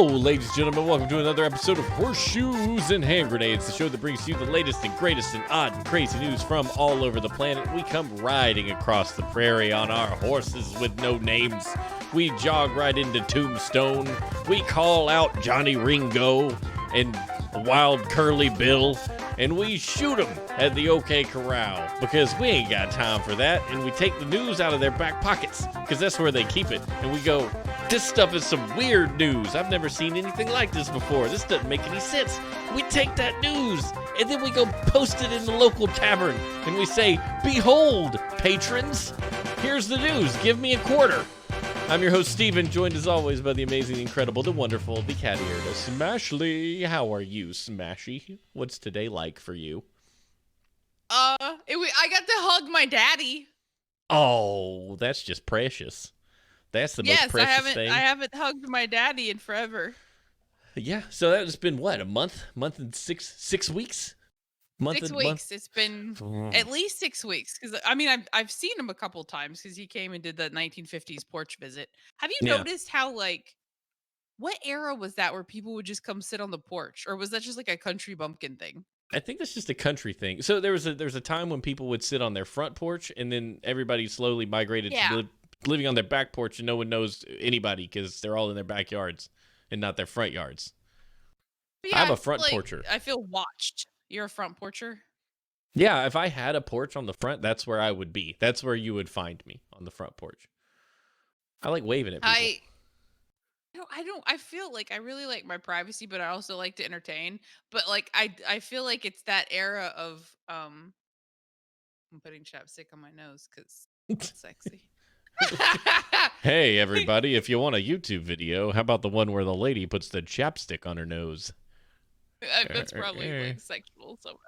Hello, ladies and gentlemen. Welcome to another episode of Horseshoes and Hand Grenades, the show that brings you the latest and greatest and odd and crazy news from all over the planet. We come riding across the prairie on our horses with no names. We jog right into Tombstone. We call out Johnny Ringo and Wild Curly Bill, and we shoot them at the OK Corral because we ain't got time for that. And we take the news out of their back pockets because that's where they keep it. And we go, this stuff is some weird news. I've never seen anything like this before. This doesn't make any sense. We take that news and then we go post it in the local tavern and we say, behold, patrons, here's the news. Give me a quarter. I'm your host, Steven, joined as always by the amazing, incredible, the wonderful, the cat-eared Smashley. How are you, Smashy? What's today like for you? I got to hug my daddy. Oh, that's just precious. That's the most precious thing. I haven't hugged my daddy in forever. Yeah, so that's been what, a month and six weeks? 6 weeks. It's been at least 6 weeks because I mean I've seen him a couple times because he came and did the 1950s porch visit. Have you noticed how what era was that where people would just come sit on the porch, or was that just like a country bumpkin thing? I think that's just a country thing. So there was a time when people would sit on their front porch, and then everybody slowly migrated to living on their back porch, and no one knows anybody because they're all in their backyards and not their front yards. Yeah, I'm a front porcher. I feel watched. You're a front porcher? Yeah, if I had a porch on the front, that's where I would be. That's where you would find me, on the front porch. I like waving at people. I feel like I really like my privacy, but I also like to entertain. But I feel like it's that era of I'm putting chapstick on my nose because it's sexy. Hey, everybody, if you want a YouTube video, how about the one where the lady puts the chapstick on her nose? That's probably sexual somehow.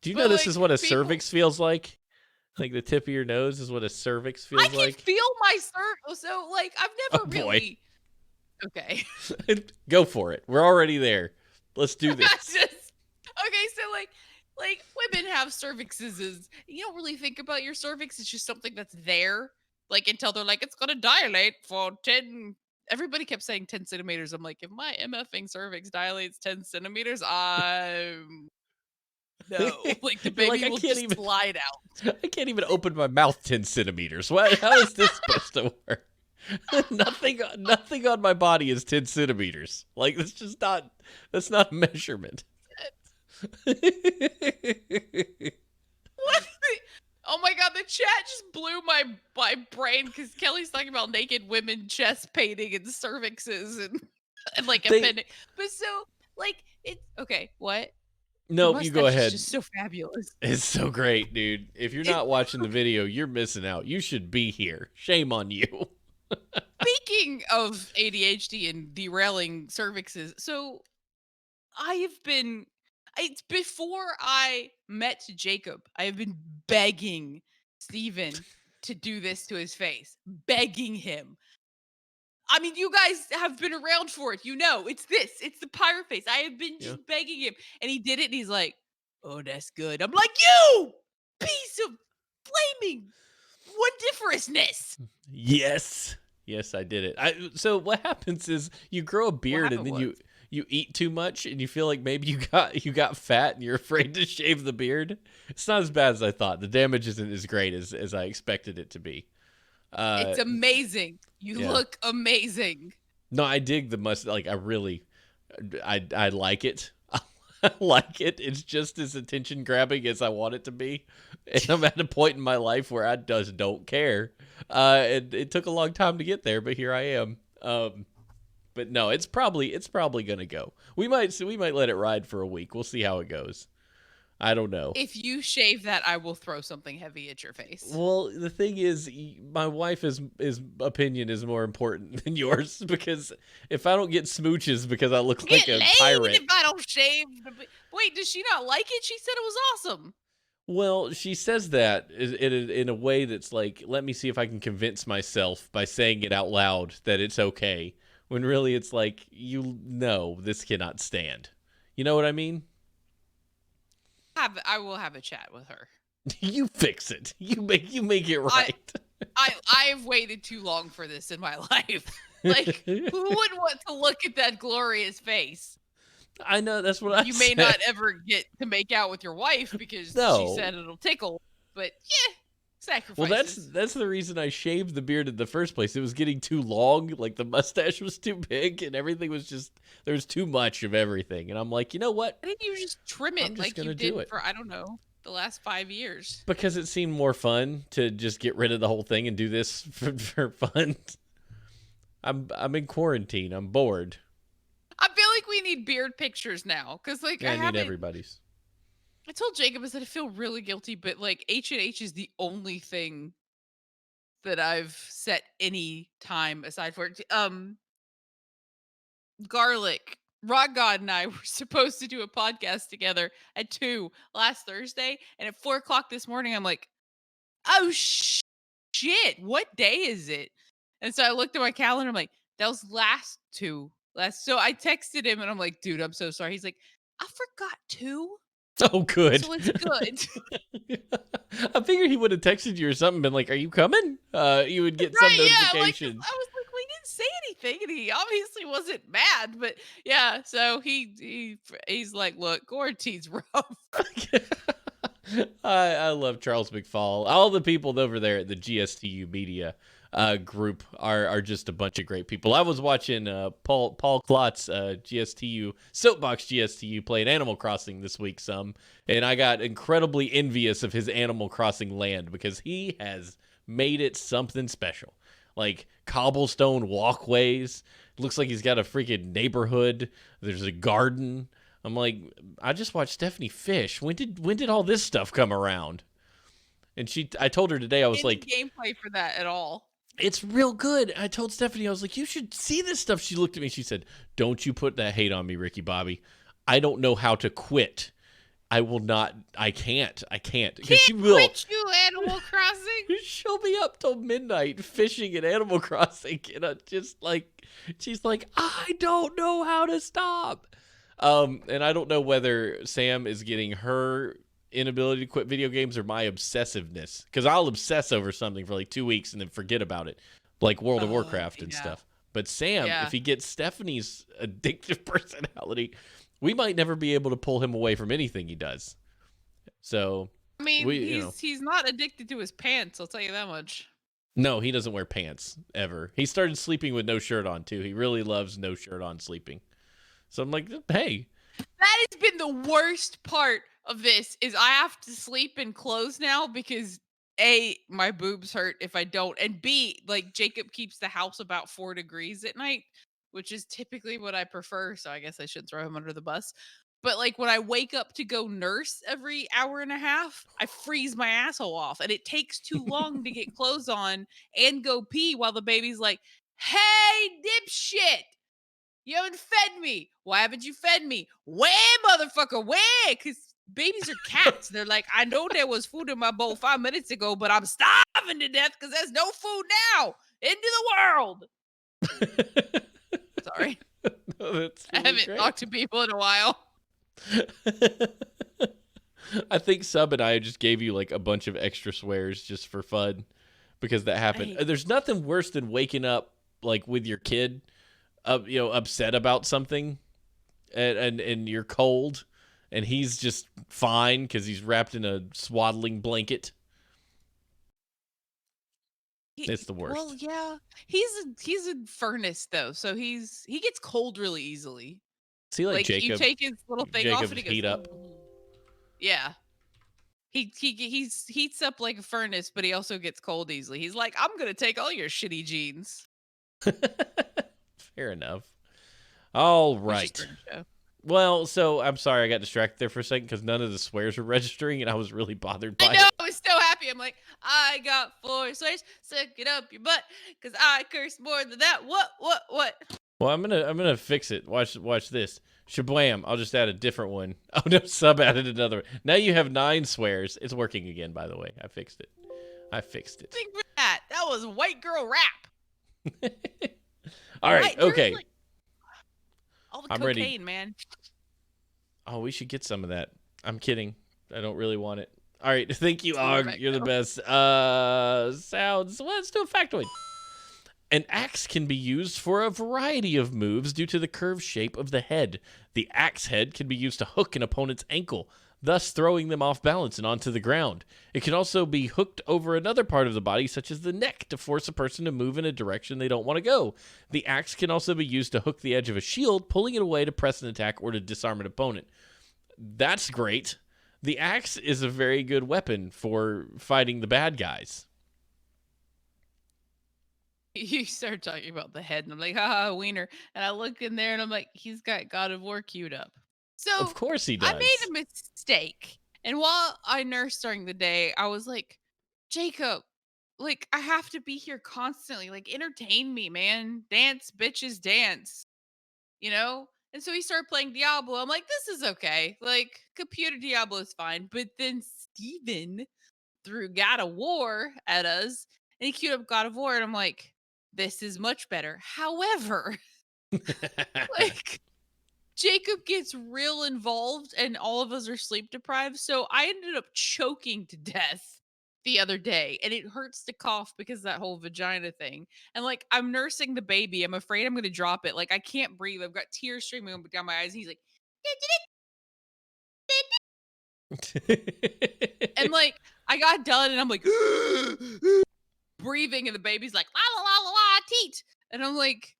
Do you know this is what a cervix feels like? Like the tip of your nose is what a cervix feels like? I can feel my cervix. So I've never really. Okay. Go for it. We're already there. Let's do this. Okay, so women have cervixes. You don't really think about your cervix. It's just something that's there. Until they're like, it's gonna dilate for 10. Everybody kept saying 10 centimeters. I'm like, if my MFing cervix dilates 10 centimeters, I'm no. The baby will just slide out. I can't even open my mouth 10 centimeters. How is this supposed to work? Nothing on my body is 10 centimeters. That's not a measurement. What? Oh my god, the chat just blew my brain because Kelly's talking about naked women chest painting and cervixes and appendix. But it's okay. What? No, you go ahead. It's just so fabulous. It's so great, dude. If you're not watching the video, you're missing out. You should be here. Shame on you. Speaking of ADHD and derailing cervixes, so it's before I met Jacob, I have been begging Steven to do this to his face. Begging him. I mean, you guys have been around for it. You know, it's the pirate face. I have been just begging him. And he did it, and he's like, oh, that's good. I'm like, you piece of flaming wondiferousness. Yes, I did it. So what happens is you grow a beard, and then you eat too much, and you feel like maybe you got fat, and you're afraid to shave the beard. It's not as bad as I thought. The damage isn't as great as I expected it to be. It's amazing. You look amazing. No, I dig the mustache. I like it. I like it. It's just as attention grabbing as I want it to be. And I'm at a point in my life where I just don't care. It took a long time to get there, but here I am. But no, it's probably gonna go. We might let it ride for a week. We'll see how it goes. I don't know. If you shave that, I will throw something heavy at your face. Well, the thing is, my wife's opinion is more important than yours, because if I don't get smooches because I look like a pirate. If I don't shave. Wait, does she not like it? She said it was awesome. Well, she says that in a way that's like, let me see if I can convince myself by saying it out loud that it's okay. When really it's like, this cannot stand. You know what I mean? I will have a chat with her. You fix it. You make it right. I've waited too long for this in my life. Like, who wouldn't want to look at that glorious face? I know, that's what I You may said. not ever get to make out with your wife because she No. said it'll tickle, but yeah, Well, sacrifices. that's the reason I shaved the beard in the first place. It was getting too long, like the mustache was too big, and everything was just there was too much of everything. And I'm like, you know what? Why didn't you just trim I'm it just like you gonna do did it for, I don't know, the last 5 years? because it seemed more fun to just get rid of the whole thing and do this for fun. I'm in quarantine. I'm bored. I feel like we need beard pictures now because, like, Yeah, I I need haven't. everybody's. I told Jacob I said I feel really guilty, but like H&H is the only thing that I've set any time aside for it. Garlic. Rock God and I were supposed to do a podcast together at 2 last Thursday, and at 4 o'clock this morning, I'm like, oh shit, what day is it? And so I looked at my calendar. I'm like, that was last 2. So I texted him and I'm like, dude, I'm so sorry. He's like, I forgot 2. Oh, good. So it's good. I figured he would have texted you or something, been like, "Are you coming?" You would get some Right, yeah, like, 'cause notification. I was like, "We didn't say anything," and he obviously wasn't mad, but yeah, so he's like, "Look, quarantine's rough." I love Charles McFall. All the people over there at the GSTU Media group are just a bunch of great people. I was watching Paul Klotz GSTU Soapbox GSTU playing Animal Crossing this week some, and I got incredibly envious of his Animal Crossing land because he has made it something special. Like cobblestone walkways. Looks like he's got a freaking neighborhood. There's a garden. I'm like, I just watched Stephanie Fish. When did all this stuff come around? And I told her today, I was Any like, gameplay for that at all. it's real good. I told Stephanie, I was like, you should see this stuff. She looked at me. She said, don't you put that hate on me, Ricky Bobby. I don't know how to quit. I will not. I can't. Because she Can't will. quit you, Animal Crossing. She'll be up till midnight fishing at Animal Crossing. And I just like, she's like, I don't know how to stop. And I don't know whether Sam is getting her inability to quit video games or my obsessiveness. Because I'll obsess over something for like 2 weeks and then forget about it, like World of Warcraft and Yeah. stuff. But Sam, Yeah. if he gets Stephanie's addictive personality, we might never be able to pull him away from anything he does. So, I mean, you know. he's not addicted to his pants, I'll tell you that much. No, he doesn't wear pants ever. He started sleeping with no shirt on too. He really loves no shirt on sleeping. So I'm like, hey. That has been the worst part of this is I have to sleep in clothes now because A, my boobs hurt if I don't, and B, like Jacob keeps the house about 4 degrees at night, which is typically what I prefer, so I guess I should throw him under the bus. But like when I wake up to go nurse every hour and a half, I freeze my asshole off and it takes too long to get clothes on and go pee while the baby's like, "Hey, dipshit, you haven't fed me. Why haven't you fed me? Where, motherfucker? Where?" Because babies are cats. They're like, I know there was food in my bowl 5 minutes ago, but I'm starving to death because there's no food now. Into the world. Sorry. No, that's I really haven't great. talked to people in a while. I think Sub and I just gave you like a bunch of extra swears just for fun because that happened. Hey. There's nothing worse than waking up like with your kid, upset about something, and you're cold, and he's just fine because he's wrapped in a swaddling blanket. It's the worst. Well, yeah. He's a furnace though, so he gets cold really easily. See, like Like you Jacob. take his little thing off Jacob's and he goes, heat up. yeah. He's heats up like a furnace, but he also gets cold easily. He's like, I'm gonna take all your shitty jeans. Fair enough. All He's right. just a show. Well, so I'm sorry I got distracted there for a second because none of the swears were registering, and I was really bothered by I know. it. I was so happy. I'm like, I got 4 swears. Suck it up your butt, cause I curse more than that. What? Well, I'm gonna fix it. Watch this. Shablam. I'll just add a different one. Oh no, Sub added another one. Now you have 9 swears. It's working again, by the way. I fixed it. Think for that. That was white girl rap. All right. Right, there's, Okay. like, all the I'm cocaine, ready. man. Oh, we should get some of that. I'm kidding. I don't really want it. All right. Thank you, Let's go Og. back You're the now. best. Sounds. Well, let's do a factoid. An axe can be used for a variety of moves due to the curved shape of the head. The axe head can be used to hook an opponent's ankle, thus throwing them off balance and onto the ground. It can also be hooked over another part of the body, such as the neck, to force a person to move in a direction they don't want to go. The axe can also be used to hook the edge of a shield, pulling it away to press an attack or to disarm an opponent. That's great. The axe is a very good weapon for fighting the bad guys. You start talking about the head, and I'm like, haha, wiener. And I look in there, and I'm like, he's got God of War queued up. Of So course he I does. made a mistake. And while I nursed during the day, I was like, Jacob, like, I have to be here constantly. Like, entertain me, man. Dance, bitches, dance. You know? And so he started playing Diablo. I'm like, this is okay. Like, computer Diablo is fine. But then Steven threw God of War at us, and he queued up God of War, and I'm like, this is much better. However, like, Jacob gets real involved, and all of us are sleep deprived. So I ended up choking to death the other day, and it hurts to cough because of that whole vagina thing. And like, I'm nursing the baby. I'm afraid I'm going to drop it. Like, I can't breathe. I've got tears streaming down my eyes. And he's like, and like, I got done, and I'm like, breathing, and the baby's like, la la la la la, teat. And I'm like,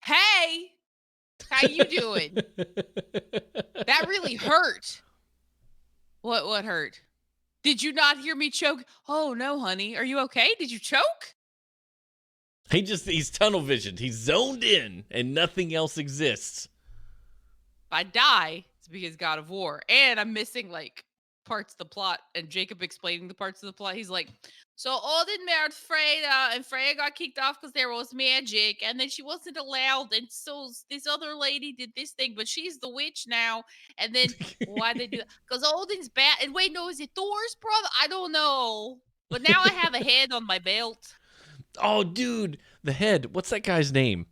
hey, how you doing? That really hurt. What hurt? Did you not hear me choke? Oh no, honey. Are you okay? Did you choke? He's tunnel visioned. He's zoned in and nothing else exists. If I die, it's because God of War. And I'm missing like parts of the plot. And Jacob explaining the parts of the plot. He's like, so Odin married Freya, and Freya got kicked off because there was magic, and then she wasn't allowed, and so this other lady did this thing, but she's the witch now. And then why they do that? Because Odin's bad. And wait, no, is it Thor's brother? I don't know. But now I have a head on my belt. Oh, dude, the head. What's that guy's name?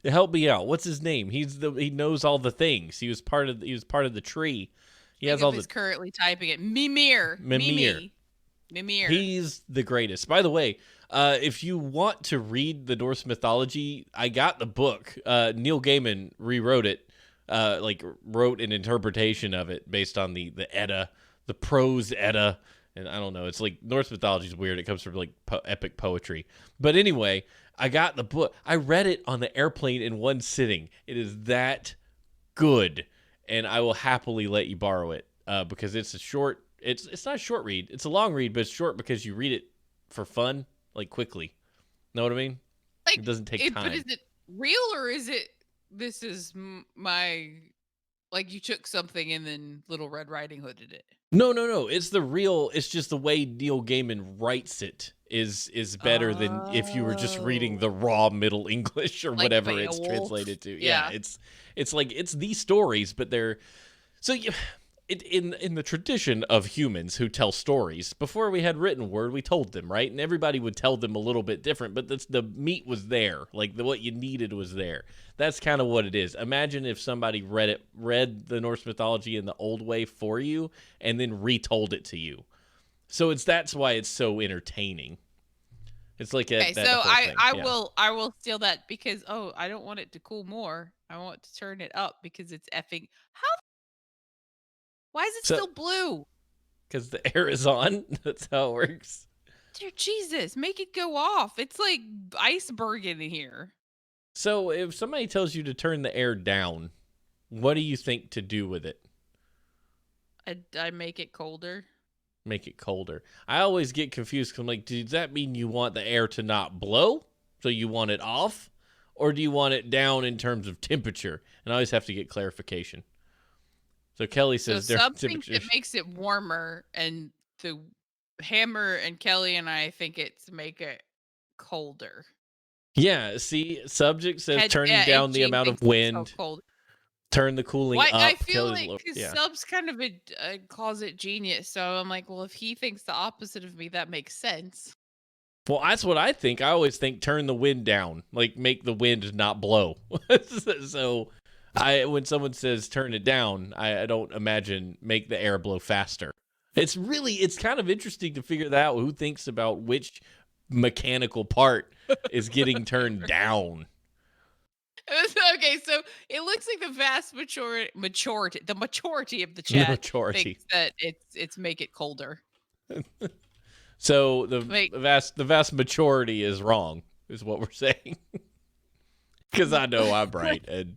Help me out. What's his name? He knows all the things. He was part of the tree. He has all the. Currently typing it. Mimir. Mimir. He's the greatest. By the way, if you want to read the Norse mythology, I got the book. Neil Gaiman rewrote it, wrote an interpretation of it based on the Edda, the prose Edda. And I don't know. It's like Norse mythology is weird. It comes from like epic poetry. But anyway, I got the book. I read it on the airplane in one sitting. It is that good, and I will happily let you borrow it because it's a short. It's not a short read. It's a long read, but it's short because you read it for fun, like quickly. Know what I mean? Like, it doesn't take time. But is it real, or is it? This is my. Like, you took something and then Little Red Riding Hooded it. No. It's the real. It's just the way Neil Gaiman writes it is better than if you were just reading the raw Middle English or like whatever it's translated to. Yeah, it's like it's these stories, but they're so you. In the tradition of humans who tell stories, before we had written word, we told them, right? And everybody would tell them a little bit different, but the meat was there. Like what you needed was there. That's kind of what it is. Imagine if somebody read the Norse mythology in the old way for you and then retold it to you. So that's why it's so entertaining. It's like okay, so I will steal that because I don't want it to cool more. I want to turn it up because it's effing why is it still blue? Because the air is on. That's how it works. Dear Jesus, make it go off. It's like iceberg in here. So if somebody tells you to turn the air down, what do you think to do with it? I make it colder. Make it colder. I always get confused because I'm like, does that mean you want the air to not blow? So you want it off? Or do you want it down in terms of temperature? And I always have to get clarification. So Kelly says there's something that makes it warmer, and the Hammer and Kelly and I think it's make it colder. Yeah, see, subject says turning down the amount of wind, turn the cooling up. I feel like Sub's kind of a closet genius, so I'm like, well, if he thinks the opposite of me, that makes sense. Well, that's what I think. I always think turn the wind down, like make the wind not blow. So when someone says turn it down, I don't imagine make the air blow faster. It's kind of interesting to figure that out who thinks about which mechanical part is getting turned down. Okay, so it looks like the vast majority of the The chat majority. thinks that it's make it colder. So the Wait. vast majority is wrong, is what we're saying. Because I know I'm right, and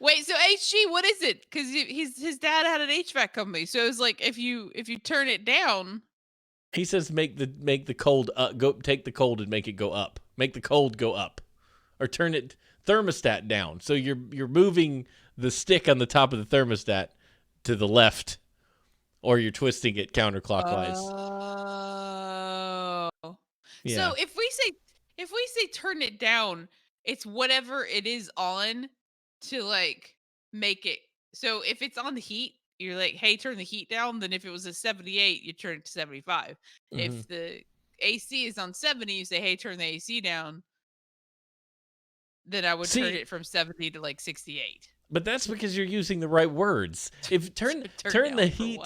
Wait, so HG, what is it? Because his dad had an HVAC company, so it's like if you turn it down. He says make the cold take the cold and make it go up. Make the cold go up, or turn it thermostat down. So you're moving the stick on the top of the thermostat to the left, or you're twisting it counterclockwise. Oh. Yeah. So if we say turn it down, it's whatever it is on to like make it. So if it's on the heat, you're like, hey, turn the heat down. Then if it was a 78, you turn it to 75. Mhm. If the AC is on 70, you say, hey, turn the AC down. Then I would turn it from 70 to like 68. But that's because you're using the right words. If turn the heat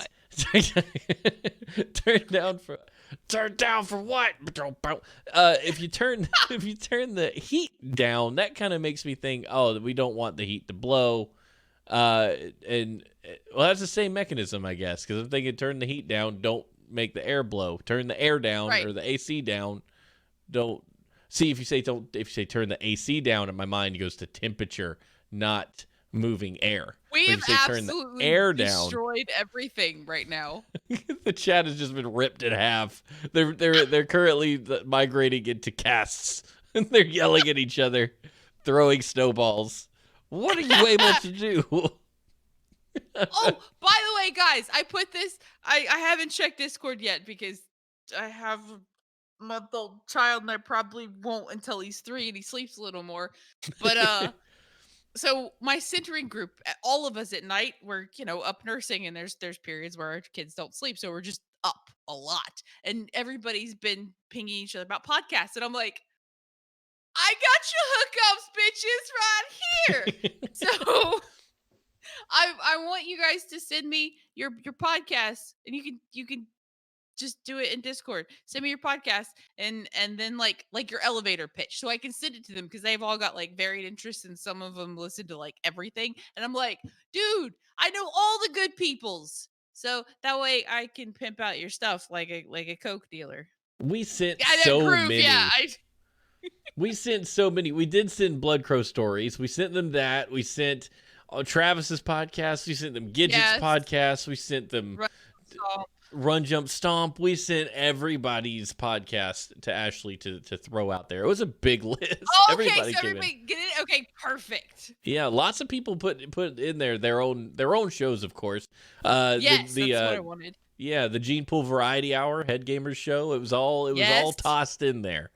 turn down for what? If you turn the heat down, that kind of makes me think, oh, we don't want the heat to blow. And well, that's the same mechanism, I guess, because if they could turn the heat down, don't make the air blow. Turn the air down, right, or the AC down. Don't see if you say turn the AC down, and my mind goes to temperature, not moving air. We have absolutely turn the air destroyed everything right now. The chat has just been ripped in half. They're currently migrating into casts, and they're yelling at each other, throwing snowballs. What are you able to do? Oh, by the way, guys, I put this. I haven't checked Discord yet because I have a month-old child, and I probably won't until he's 3 and he sleeps a little more. But so my centering group, all of us at night, we're up nursing, and there's periods where our kids don't sleep, so we're just up a lot, and everybody's been pinging each other about podcasts, and I'm like, I got your hookups, bitches, right here. So I want you guys to send me your podcasts, and you can just do it in Discord. Send me your podcast and then like your elevator pitch, so I can send it to them, because they've all got like varied interests, and some of them listen to like everything. And I'm like, dude, I know all the good peoples, so that way I can pimp out your stuff like a Coke dealer. We sent so many. Yeah, we sent so many. We did send Blood Crow stories. We sent them that. We sent Travis's podcast. We sent them Gidget's podcast. We sent them Run Jump Stomp. We sent everybody's podcast to Ashley to throw out there. It was a big list. Oh, okay, everybody so everybody get it. Okay, perfect. Yeah, lots of people put in there their own shows, of course. Yes, that's what I wanted. Yeah, the Gene Pool Variety Hour, Head Gamers Show. It was all tossed in there.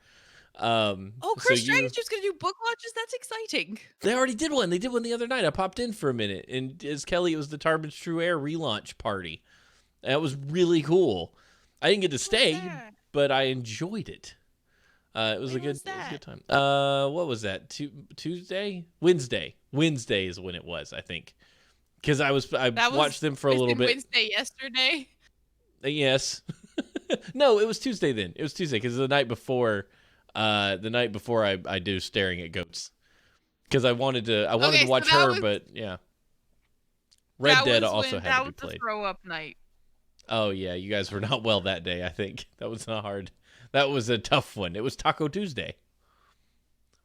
Chris Dragon's just gonna do book launches. That's exciting. They already did one. They did one the other night. I popped in for a minute, and as Kelly, it was the Tarbin's True Air relaunch party. That was really cool. I didn't get to stay, but I enjoyed it. It was a good time. What was that? Tuesday? Wednesday. Wednesday is when it was, I think. Because I watched them for a little bit. Wednesday yesterday. Yes. No, it was Tuesday then. It was Tuesday because the night before. I do Staring at Goats, because I wanted to watch her, but yeah. Red Dead also had to be played. That was the throw up night. Oh yeah, you guys were not well that day. I think that was not hard. That was a tough one. It was Taco Tuesday.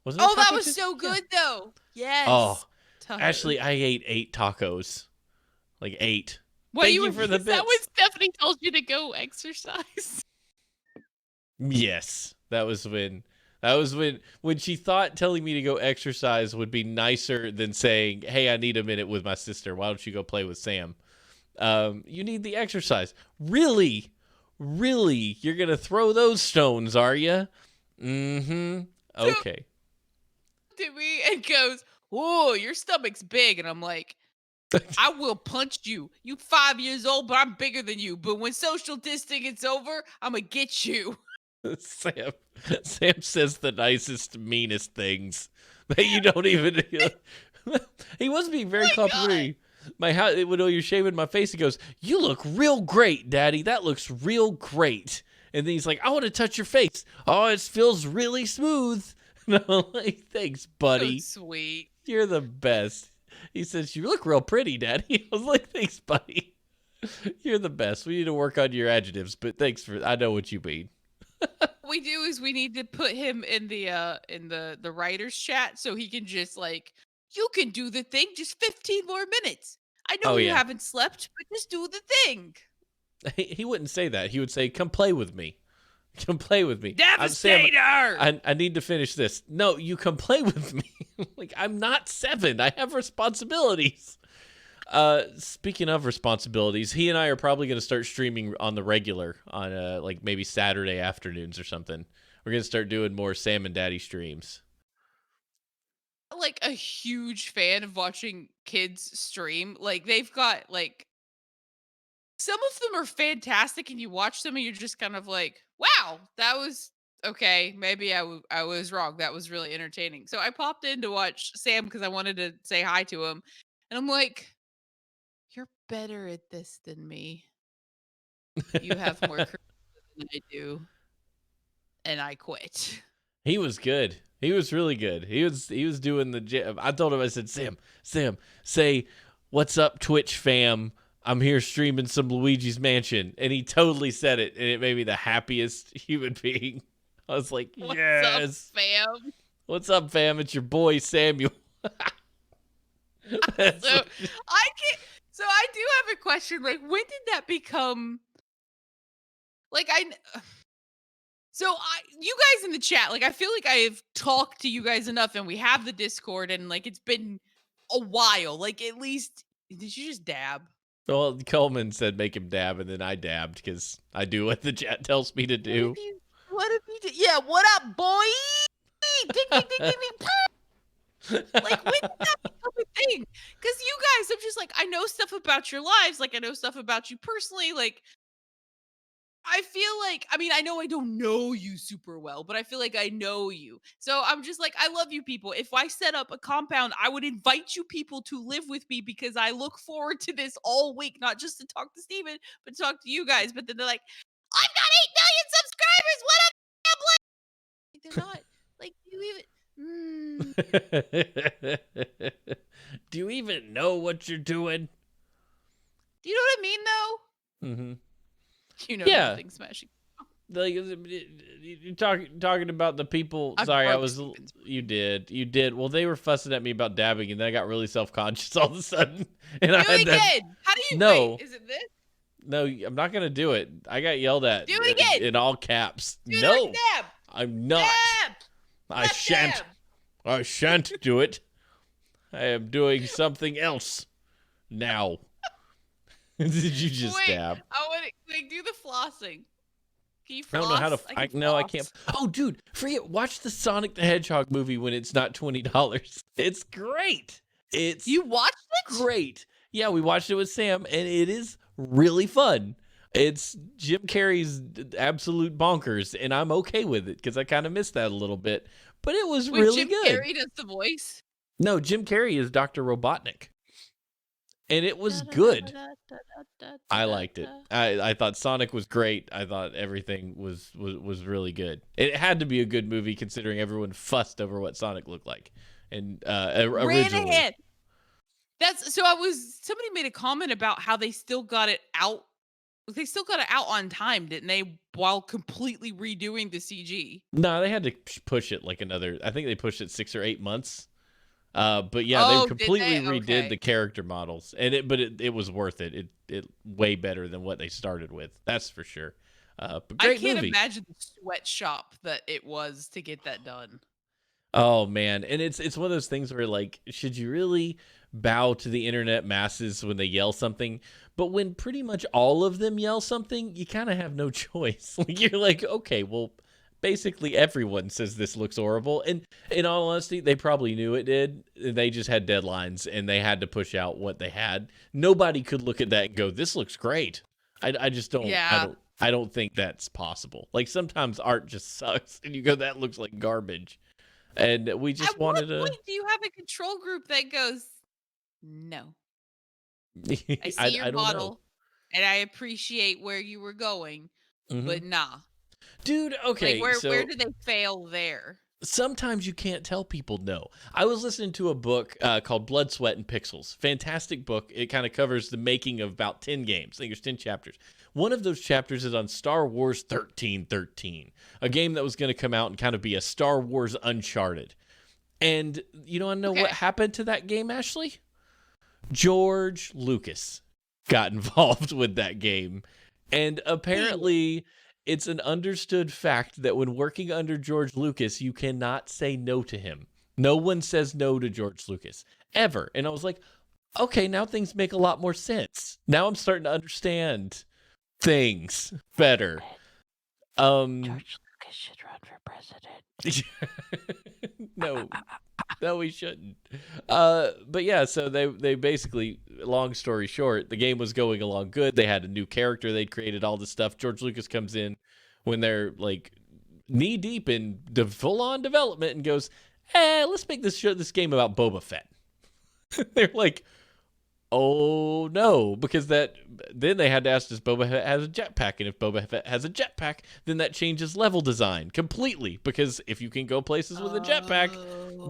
Wasn't it? Oh, that was so good though. Yes. Oh, Ashley, I ate 8 tacos, like 8. Thank you for the bits. That when Stephanie told you to go exercise. Yes, that was when she thought telling me to go exercise would be nicer than saying, "Hey, I need a minute with my sister. Why don't you go play with Sam?" You need the exercise. Really, you're gonna throw those stones, are you? Mm-hmm. Okay. To me and goes, "Oh, your stomach's big," and I'm like, I will punch you. You 5 years old, but I'm bigger than you. But when social distancing is over, I'm gonna get you. Sam says the nicest, meanest things that you don't even. He was being very complimentary. When you're shaving my face, he goes, "You look real great, Daddy. That looks real great." And then he's like, I want to touch your face. Oh, it feels really smooth. And I'm like, thanks, So buddy. sweet. You're the best. He says, you look real pretty, Daddy. I was like, thanks, buddy. You're the best. We need to work on your adjectives, but thanks for, I know what you mean. What we do is we need to put him in the writers chat so he can just like, you can do the thing, just 15 more minutes. I know Oh, you yeah. haven't slept, but just do the thing. He wouldn't say that. He would say, come play with me. Come play with me. Devastator! I need to finish this. No, you come play with me. Like, I'm not 7. I have responsibilities. Speaking of responsibilities, he and I are probably going to start streaming on the regular on like maybe Saturday afternoons or something. We're going to start doing more Sam and Daddy streams. Like a huge fan of watching kids stream. Like they've got like some of them are fantastic and you watch them and you're just kind of like, wow, that was okay. Maybe I was wrong. That was really entertaining. So I popped in to watch Sam because I wanted to say hi to him. And I'm like, you're better at this than me. You have more charisma than I do. And I quit. He was good. He was really good. He was doing the. I told him, I said, Sam, say, what's up, Twitch fam? I'm here streaming some Luigi's Mansion, and he totally said it, and it made me the happiest human being. I was like, yes, What's up, fam? What's up, fam? It's your boy Samuel. So I can't. So I do have a question. Like, when did that become? Like, you guys in the chat, like, I feel like I've talked to you guys enough, and we have the Discord, and like, it's been a while. Like, at least, did you just dab? Well, Coleman said make him dab, and then I dabbed because I do what the chat tells me to do. What if you did? Yeah, what up, boy? Ding, ding, ding, ding, ding. Like, when did that become a thing? Because you guys, I'm just like, I know stuff about your lives. Like, I know stuff about you personally. Like, I feel like, I mean, I know I don't know you super well, but I feel like I know you. So I'm just like, I love you people. If I set up a compound, I would invite you people to live with me because I look forward to this all week, not just to talk to Steven, but to talk to you guys. But then they're like, I've got 8 million subscribers. What up? They're not like, do you even, Do you even know what you're doing? do you know what I mean though? Mm-hmm. You know, Yeah. nothing smashing. Like, you're talking about the people. Sorry, You did. Well, they were fussing at me about dabbing, and then I got really self-conscious all of a sudden. And Do I it had again. How do you? No. Wait, is it this? No, I'm not gonna do it. I got yelled at. Do it again. In all caps. Do it No, like dab. I'm not. Dab. I shan't. Dab. I shan't do it. I am doing something else now. Did you just Wait, dab? I want to do the flossing. Can you floss? I don't know how to. I floss. can't. Oh, dude, forget. Watch the Sonic the Hedgehog movie when it's not $20. It's great. It's You watched it? great. Yeah, we watched it with Sam, and it is really fun. It's Jim Carrey's absolute bonkers, and I'm okay with it because I kind of missed that a little bit. But it was Wait, really Jim good. Carrey does the voice. No, Jim Carrey is Dr. Robotnik. And it was good. I liked it. I thought Sonic was great. I thought everything was really good. It had to be a good movie considering everyone fussed over what Sonic looked like. And originally. Ran ahead. Somebody made a comment about how they still got it out. They still got it out on time, didn't they? While completely redoing the CG. No, they had to push it like another. I think they pushed it 6 or 8 months. But yeah, they completely redid the character models, and it was worth it. It way better than what they started with. That's for sure. But great movie. I can't imagine the sweatshop that it was to get that done. Oh man, and it's one of those things where like, should you really bow to the internet masses when they yell something? But when pretty much all of them yell something, you kind of have no choice. Like, you're like, okay, well, basically everyone says this looks horrible, and in all honesty, they probably knew it did. They just had deadlines, and they had to push out what they had. Nobody could look at that and go, "This looks great." I just don't. Yeah. I don't think that's possible. Like, sometimes art just sucks, and you go, "That looks like garbage." And we just wanted to. At what point do you have a control group that goes, "No, I see your don't model, know. and I appreciate where you were going, Mhm. but nah." Dude, Like, okay, where so do they fail there? sometimes you can't tell people no. I was listening to a book called Blood, Sweat, and Pixels. Fantastic book. It kind of covers the making of about 10 games. I think there's 10 chapters. One of those chapters is on Star Wars 1313, a game that was going to come out and kind of be a Star Wars Uncharted. And you don't know what Okay. happened to that game, Ashley? George Lucas got involved with that game. And Hey. apparently, it's an understood fact that when working under George Lucas, you cannot say no to him. No one says no to George Lucas ever. And I was like, okay, now things make a lot more sense. Now I'm starting to understand things better. George Lucas should run for president. No, no, we shouldn't. But yeah, so they basically, long story short, the game was going along good. They had a new character. They'd created all this stuff. George Lucas comes in when they're like knee deep in full on development and goes, let's make this game about Boba Fett." They're like, "Oh no," because then they had to ask, does Boba Fett has a jetpack? And if Boba Fett has a jetpack, then that changes level design completely. Because if you can go places with a jetpack,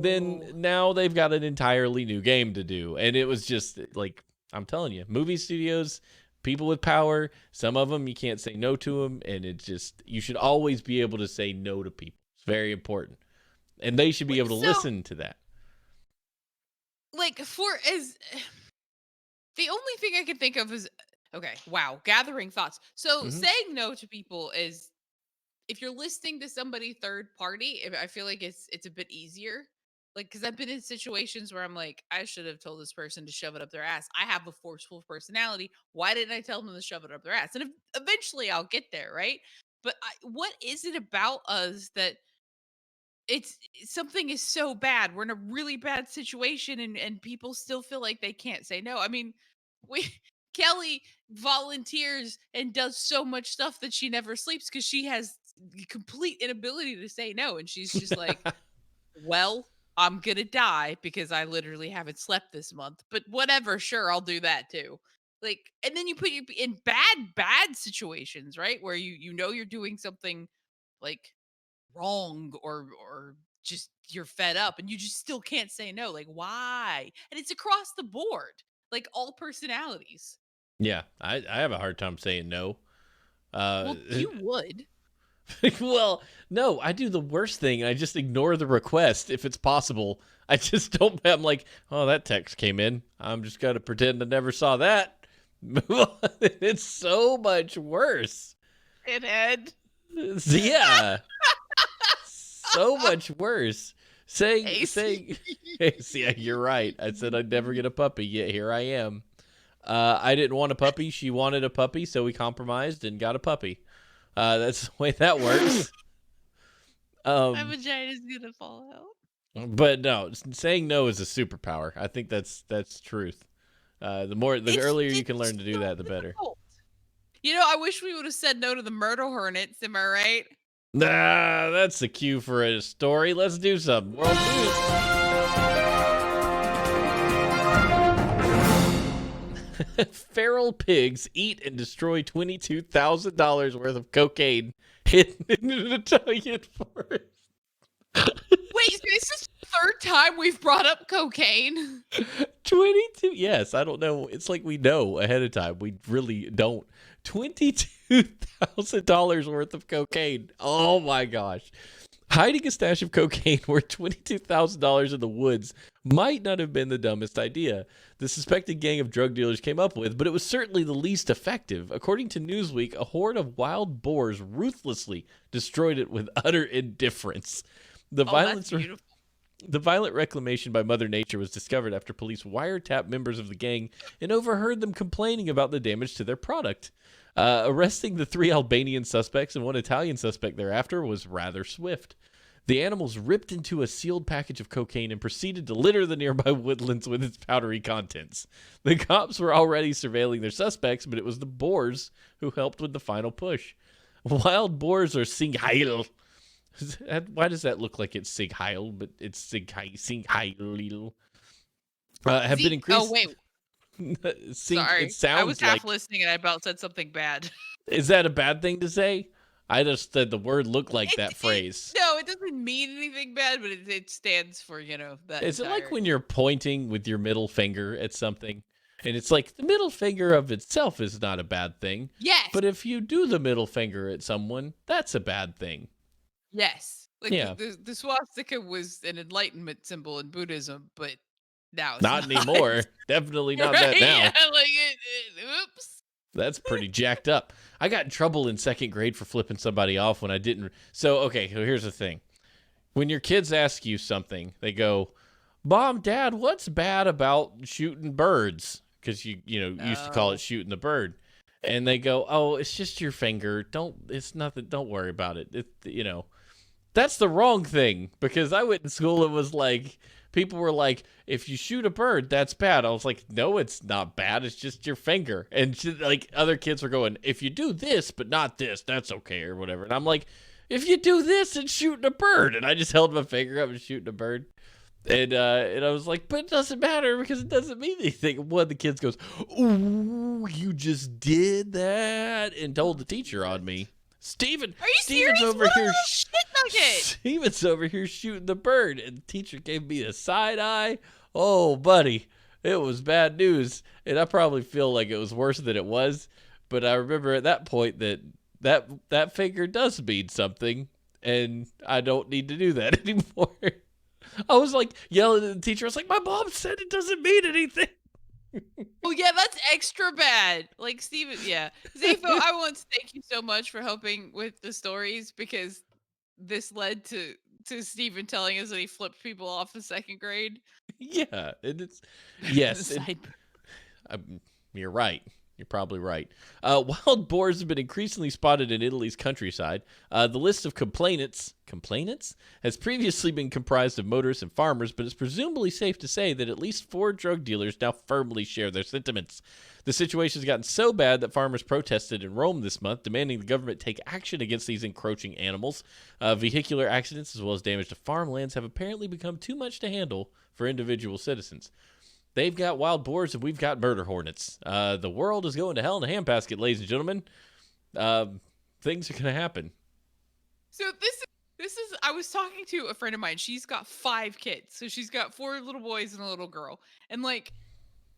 then Oh. now they've got an entirely new game to do. And it was just like, I'm telling you, movie studios, people with power, some of them you can't say no to them, and it's just you should always be able to say no to people. It's very important, and they should be able to So, listen to that. like, for as the only thing I can think of is okay, wow, gathering thoughts. So Hmm. saying no to people is if you're listening to somebody third party, I feel like it's a bit easier. Like, because I've been in situations where I'm like, I should have told this person to shove it up their ass. I have a forceful personality. Why didn't I tell them to shove it up their ass? And eventually I'll get there, right? But what is it about us that it's something is so bad. We're in a really bad situation and people still feel like they can't say no. I mean, we Kelly volunteers and does so much stuff that she never sleeps because she has the complete inability to say no. And she's just like, well, I'm gonna die because I literally haven't slept this month. But whatever, sure, I'll do that too. Like, and then you put you in bad situations, right? Where you know you're doing something like wrong or just you're fed up and you just still can't say no. Like, why? And it's across the board, like all personalities. Yeah, I have a hard time saying no. Uh, Well, you would. well, no, I do the worst thing. I just ignore the request if it's possible. I just don't. I'm like, oh, that text came in. I'm just gonna pretend I never saw that. Move on. It's so much worse. Pinhead. Yeah, so much worse. AC. Saying, hey, see, you're right. I said I'd never get a puppy, yet here I am. I didn't want a puppy. She wanted a puppy, so we compromised and got a puppy. That's the way that works. My Um, vagina's gonna fall out. but no, saying no is a superpower. I think that's truth. The earlier you It's can learn to do so that, the better. difficult. You know, I wish we would have said no to the murder hornets. Am I right? Nah, that's the cue for a story. Let's do some world news. Feral pigs eat and destroy $22,000 worth of cocaine hidden in an Italian forest. Wait, is this the third time we've brought up cocaine? 22. Yes, I don't know. It's like we know ahead of time. We really don't. $22,000 worth of cocaine. Oh my gosh. Hiding a stash of cocaine worth $22,000 in the woods might not have been the dumbest idea the suspected gang of drug dealers came up with, but it was certainly the least effective. According to Newsweek, a horde of wild boars ruthlessly destroyed it with utter indifference. The Oh, that's violence beautiful. the violent reclamation by Mother Nature was discovered after police wiretapped members of the gang and overheard them complaining about the damage to their product. Arresting the 3 Albanian suspects and 1 Italian suspect thereafter was rather swift. The animals ripped into a sealed package of cocaine and proceeded to litter the nearby woodlands with its powdery contents. The cops were already surveilling their suspects, but it was the boars who helped with the final push. Wild boars are Singheil. Why does that look like it's Sigheil, but it's Singheil? Have been Oh increased. wait, It sorry. I was sounds half like. listening and I about said something bad. Is that a bad thing to say? I just said the word looked like It, that phrase. no, it doesn't mean anything bad, but it stands for, that Is it like entire. when you're pointing with your middle finger at something? And it's like the middle finger of itself is not a bad thing. Yes. But if you do the middle finger at someone, that's a bad thing. Yes. Like Yeah. the swastika was an enlightenment symbol in Buddhism, but now it's Not not. anymore. Definitely not Right? that Yeah, now. like oops. That's pretty jacked up. I got in trouble in second grade for flipping somebody off when I didn't. So, okay, so here's the thing. When your kids ask you something, they go, Mom, Dad, what's bad about shooting birds? Because you used to call Oh. it shooting the bird. And they go, oh, it's just your finger. It's nothing. Don't worry about it. That's the wrong thing, because I went to school and was like, people were like, if you shoot a bird, that's bad. I was like, no, it's not bad. It's just your finger. And like other kids were going, if you do this, but not this, that's okay or whatever. And I'm like, if you do this, it's shooting a bird. And I just held my finger up and shooting a bird. And I was like, but it doesn't matter because it doesn't mean anything. One of the kids goes, ooh, you just did that, and told the teacher on me. Steven, Are you Steven's serious? over What a here. little shit nugget. Steven's over here shooting the bird, and the teacher gave me a side eye. Oh, buddy, it was bad news, and I probably feel like it was worse than it was. But I remember at that point that finger does mean something, and I don't need to do that anymore. I was like yelling at the teacher. I was like, my mom said it doesn't mean anything. Oh yeah, that's extra bad. Like Steven, yeah. Zafo, I want to thank you so much for helping with the stories, because this led to Steven telling us that he flipped people off in second grade. Yeah, and it's yes. Side- You're right. You're probably right. Wild boars have been increasingly spotted in Italy's countryside. The list of complainants has previously been comprised of motorists and farmers, but it's presumably safe to say that at least 4 drug dealers now firmly share their sentiments. The situation has gotten so bad that farmers protested in Rome this month, demanding the government take action against these encroaching animals. Vehicular accidents as well as damage to farmlands have apparently become too much to handle for individual citizens. They've got wild boars and we've got murder hornets. The world is going to hell in a handbasket, ladies and gentlemen. Things are going to happen. So this is I was talking to a friend of mine. She's got 5 kids. So she's got 4 little boys and a little girl. And like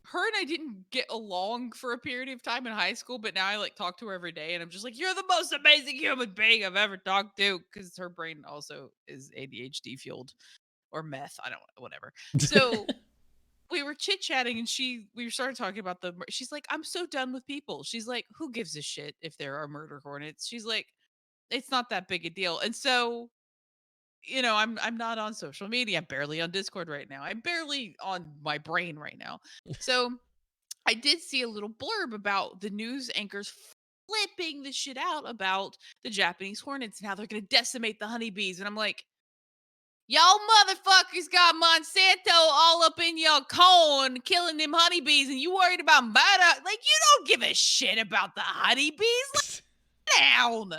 her and I didn't get along for a period of time in high school, but now I like talk to her every day and I'm just like, you're the most amazing human being I've ever talked to, because her brain also is ADHD fueled, or meth. I don't know, whatever. So we were chit chatting and we started talking about she's like, I'm so done with people. She's like, who gives a shit if there are murder hornets? She's like, it's not that big a deal. And so, I'm not on social media. I'm barely on Discord right now. I'm barely on my brain right now. So I did see a little blurb about the news anchors flipping the shit out about the Japanese hornets and how they're gonna decimate the honeybees. And I'm like, y'all motherfuckers got Monsanto all up in your corn, killing them honeybees, and you worried about murder? Like, you don't give a shit about the honeybees. Lay down.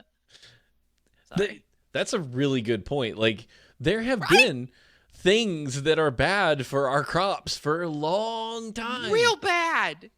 Sorry. That's a really good point. Like, there have been things that are bad for our crops for a long time. Real bad.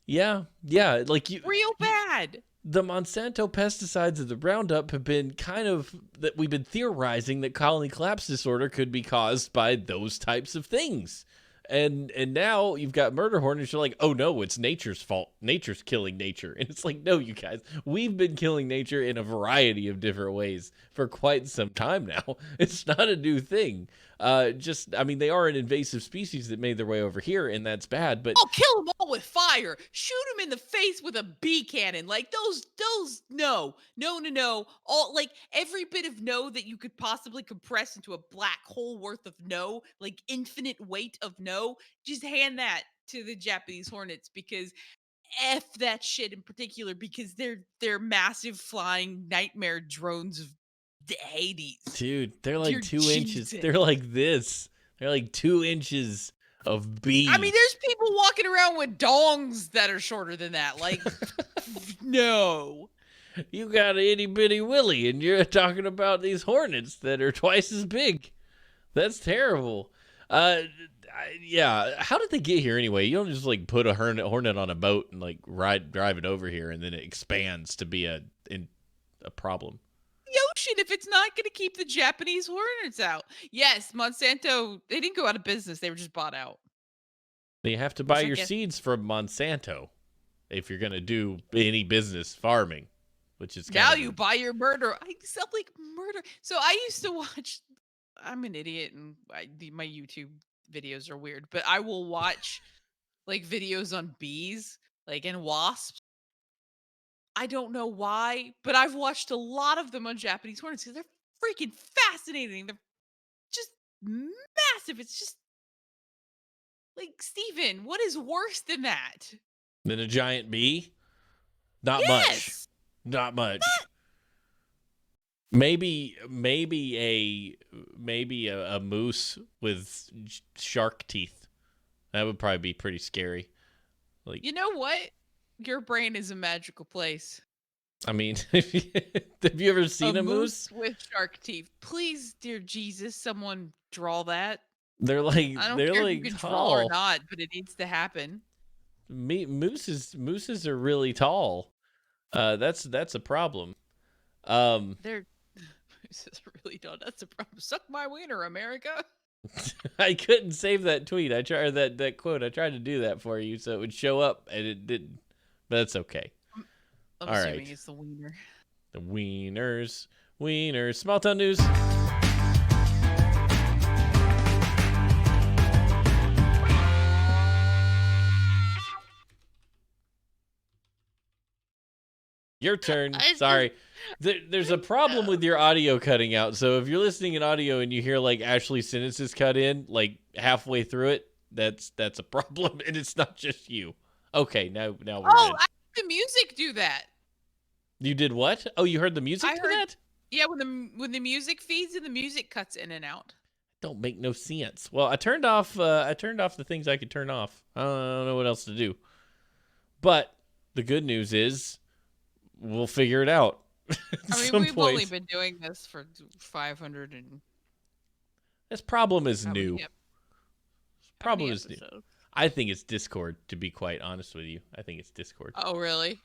Yeah. Like real bad. The Monsanto pesticides of the Roundup have been kind of that we've been theorizing that colony collapse disorder could be caused by those types of things. And now you've got murder hornets. You're like, oh no, it's nature's fault. Nature's killing nature. And it's like, no, you guys, we've been killing nature in a variety of different ways for quite some time now. It's not a new thing. They are an invasive species that made their way over here, and that's bad. But I'll kill them all with fire. Shoot them in the face with a bee cannon. Like those, no. All like every bit of no that you could possibly compress into a black hole worth of no, like infinite weight of no. Just hand that to the Japanese hornets, because F that shit in particular, because they're massive flying nightmare drones of the Hades. Dude, they're like Dear 2 inches. Jesus. They're like this. They're like 2 inches of bee. I mean, there's people walking around with dongs that are shorter than that. Like, no. You got an itty bitty willy, and you're talking about these hornets that are twice as big. That's terrible. Yeah. How did they get here anyway? You don't just like put a hornet on a boat and like drive it over here, and then it expands to be a problem. promotion if it's not going to keep the Japanese hornets out? Yes, Monsanto, they didn't go out of business. They were just bought out. You have to Which buy I your guess- seeds from Monsanto if you're going to do any business farming, which is Now kind you of buy your murder. I sound like murder. So I used to watch. I'm an idiot, and my YouTube videos are weird, but I will watch like videos on bees, like and wasps. I don't know why, but I've watched a lot of them on Japanese hornets because they're freaking fascinating. They're just massive. It's just like Steven, what is worse than that? than a giant bee. Not much. Yes. Not much. Maybe a moose with shark teeth. That would probably be pretty scary. Like, You know what? Your brain is a magical place. I mean, have you ever seen a moose? With shark teeth. Please, dear Jesus, someone draw that. They're like I don't they're care if like you can draw or tall. not, but it needs to happen. Mooses are really tall. That's a problem. They're this is really not. That's a problem. Suck my wiener, America. I couldn't save that tweet. I tried that quote. I tried to do that for you so it would show up, and it didn't. But that's okay. I'm All assuming right. it's the wiener. The wieners. Small town news. Your turn. Sorry. There's a problem with your audio cutting out. So if you're listening in audio and you hear like Ashley's sentences cut in like halfway through it, that's a problem, and it's not just you. Okay, now we're good. I heard the music do that. You did what? Oh, you heard the music I to heard- that? Yeah, when the music feeds and the music cuts in and out. Don't make no sense. Well, I turned off the things I could turn off. I don't know what else to do. But the good news is we'll figure it out. I mean, we've only been doing this for 500 and This problem is how many new. ep- how Problem many is new. episodes? I think it's Discord, to be quite honest with you. I think it's Discord. Oh, really?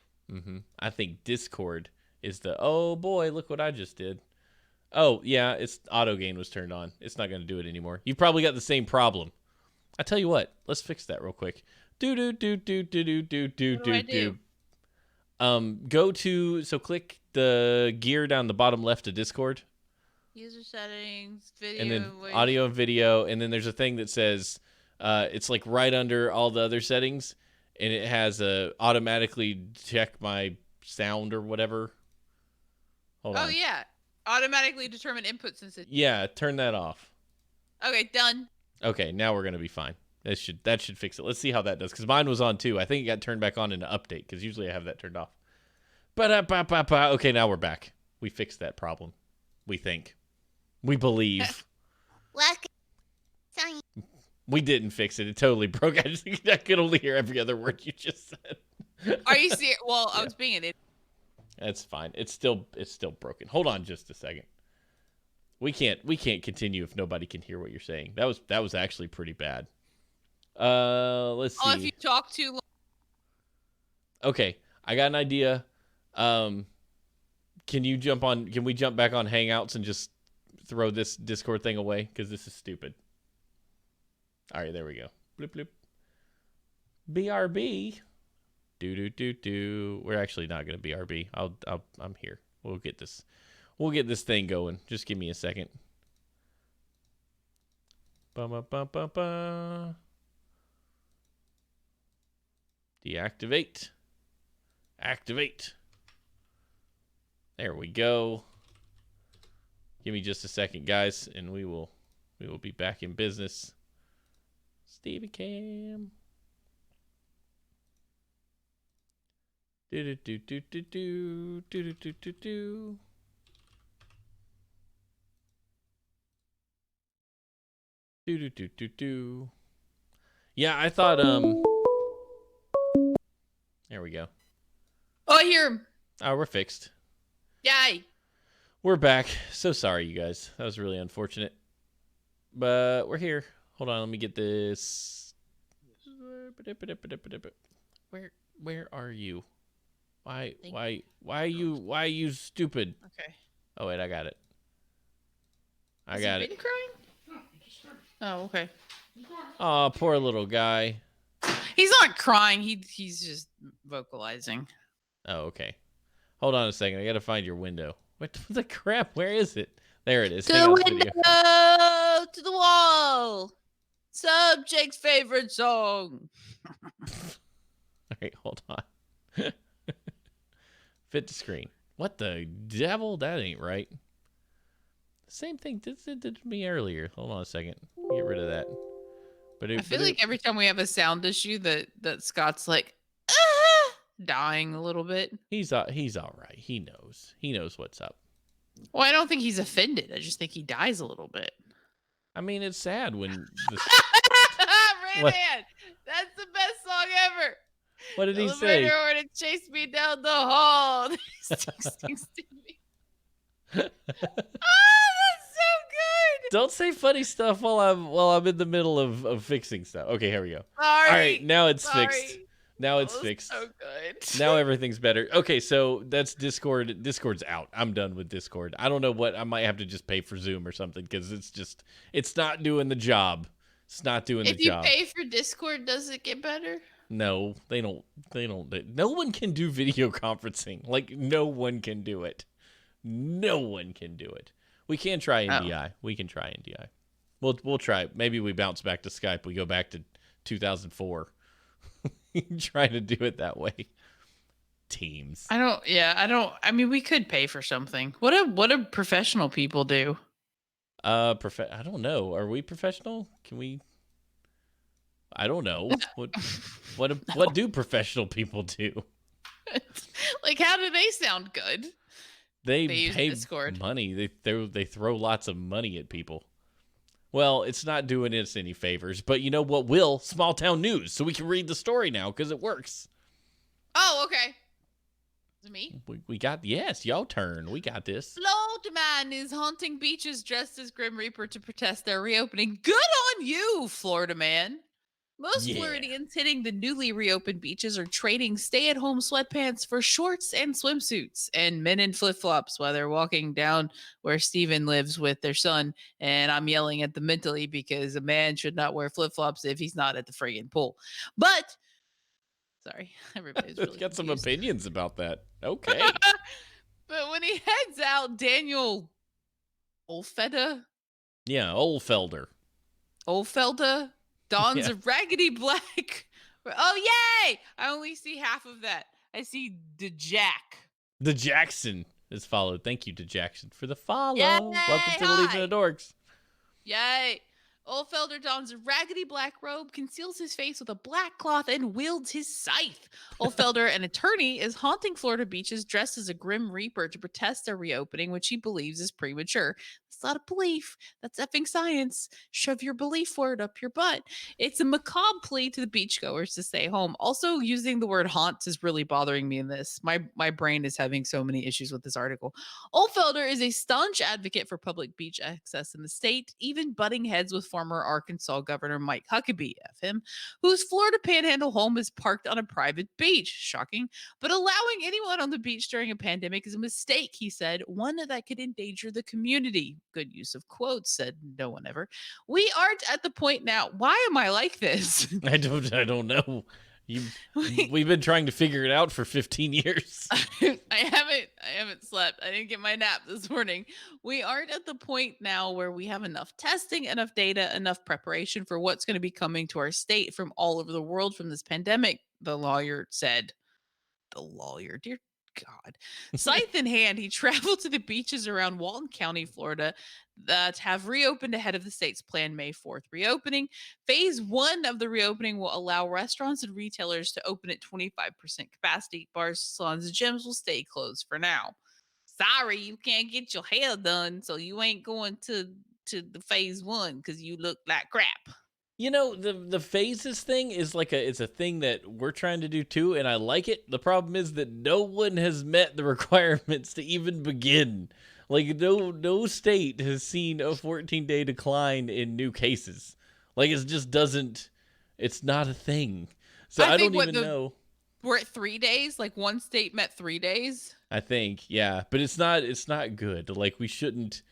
I think Discord is oh boy, look what I just did. Oh, yeah, it's auto gain was turned on. It's not going to do it anymore. You've probably got the same problem. I tell you what, let's fix that real quick. What do I do? Click the gear down the bottom left of Discord, User settings, video, and then audio and video, and then there's a thing that says it's like right under all the other settings, and it has a automatically check my sound or whatever. Hold on. Oh yeah, automatically determine input sensitivity. Yeah, turn that off. Okay, done. Okay, now we're gonna be fine. That should fix it. Let's see how that does, because mine was on too. I think it got turned back on in an update, because usually I have that turned off. Okay, now we're back. We fixed that problem. We think. We believe. We didn't fix it. It totally broke. I could only hear every other word you just said. Are you serious? Well, I was being an idiot. That's fine. It's still broken. Hold on just a second. We can't continue if nobody can hear what you're saying. That was actually pretty bad. Let's see. Oh, if you talk too long. Okay, I got an idea. Can we jump back on Hangouts and just throw this Discord thing away? Because this is stupid. All right, there we go. Bloop, bloop. BRB. Do. We're actually not going to BRB. I'm here. We'll get this thing going. Just give me a second. Ba. Deactivate. Activate. There we go. Give me just a second, guys, and we will be back in business. Stevie Cam. Yeah, I thought there we go. Oh, I hear him. Oh, we're fixed. Yay. We're back. So sorry, you guys. That was really unfortunate. But we're here. Hold on, let me get this. Where are you? Why are you stupid? Okay. Oh, wait, I got it. Has he been crying? Oh, okay. Oh, poor little guy. He's not crying. He's just vocalizing. Oh, okay. Hold on a second. I got to find your window. What the crap? Where is it? There it is. To Hang the on, window, video. to the wall. Subject's favorite song. All right, hold on. Fit to screen. What the devil? That ain't right. Same thing this did to me earlier. Hold on a second. Get rid of that. But I feel like every time we have a sound issue that Scott's like dying a little bit. He's all right. He knows. He knows what's up. Well, I don't think he's offended. I just think he dies a little bit. I mean, it's sad when Rayman, that's the best song ever. What did he say? The order to chase me down the hall. Sticks to me. Oh, that's so good. Don't say funny stuff while I'm in the middle of fixing stuff. Okay, here we go. Sorry. All right, now it's fixed. Now it's fixed. So good. Now everything's better. Okay, so that's Discord. Discord's out. I'm done with Discord. I don't know what I might have to just pay for Zoom or something because it's not doing the job. It's not doing the job. If you pay for Discord, does it get better? No, they don't. No one can do video conferencing. Like no one can do it. No one can do it. We can try NDI. Oh. We can try NDI. We'll try. Maybe we bounce back to Skype. We go back to 2004. Try to do it that way. Teams. I mean, we could pay for something. What do professional people do? I don't know. Are we professional? Can we? I don't know. What do professional people do? Like, how do they sound good? They pay Discord. Money. They throw lots of money at people. Well, it's not doing us any favors, but you know what will? Small town news, so we can read the story now because it works. Oh, okay. Is it me? We got, yes, y'all turn. We got this. Florida man is haunting beaches dressed as Grim Reaper to protest their reopening. Good on you, Florida man. Most Floridians hitting the newly reopened beaches are trading stay-at-home sweatpants for shorts and swimsuits, and men in flip-flops while they're walking down where Steven lives with their son. And I'm yelling at them mentally because a man should not wear flip-flops if he's not at the friggin' pool. But, sorry, everybody's really got confused. some opinions about that. Okay. But when he heads out, Daniel Olfeda? Yeah, Olfelder. Dons a raggedy black. Oh, yay! I only see half of that. I see the Jack. The Jackson is followed. Thank you to Jackson for the follow. Yay! Welcome to the Legion of Dorks. Yay. Olfelder dons a raggedy black robe, conceals his face with a black cloth, and wields his scythe. Olfelder, an attorney, is haunting Florida beaches dressed as a Grim Reaper to protest their reopening, which he believes is premature. It's not a belief. That's effing science. Shove your belief word up your butt. It's a macabre plea to the beachgoers to stay home. Also, using the word haunts is really bothering me in this. My brain is having so many issues with this article. Olfelder is a staunch advocate for public beach access in the state, even butting heads with former Arkansas Governor Mike Huckabee, F him, whose Florida Panhandle home is parked on a private beach. Shocking. But allowing anyone on the beach during a pandemic is a mistake, he said, one that could endanger the community. Good use of quotes, said no one ever. We aren't at the point now. Why am I like this? I don't know. We've been trying to figure it out for 15 years. I haven't slept. I didn't get my nap this morning. We aren't at the point now where we have enough testing, enough data, enough preparation for what's going to be coming to our state from all over the world from this pandemic, the lawyer said. The lawyer, dear God. Scythe in hand, he traveled to the beaches around Walton County, Florida, that have reopened ahead of the state's planned May 4th reopening. Phase 1 of the reopening will allow restaurants and retailers to open at 25% capacity. Bars, salons, and gyms will stay closed for now. Sorry, you can't get your hair done, so you ain't going to the phase 1 because you look like crap. You know, the phases thing is it's a thing that we're trying to do too, and I like it. The problem is that no one has met the requirements to even begin. Like, no state has seen a 14-day decline in new cases. Like, it just doesn't, it's not a thing. So I don't even know. We're at 3 days? Like, one state met 3 days? I think, yeah, but it's not good. Like we shouldn't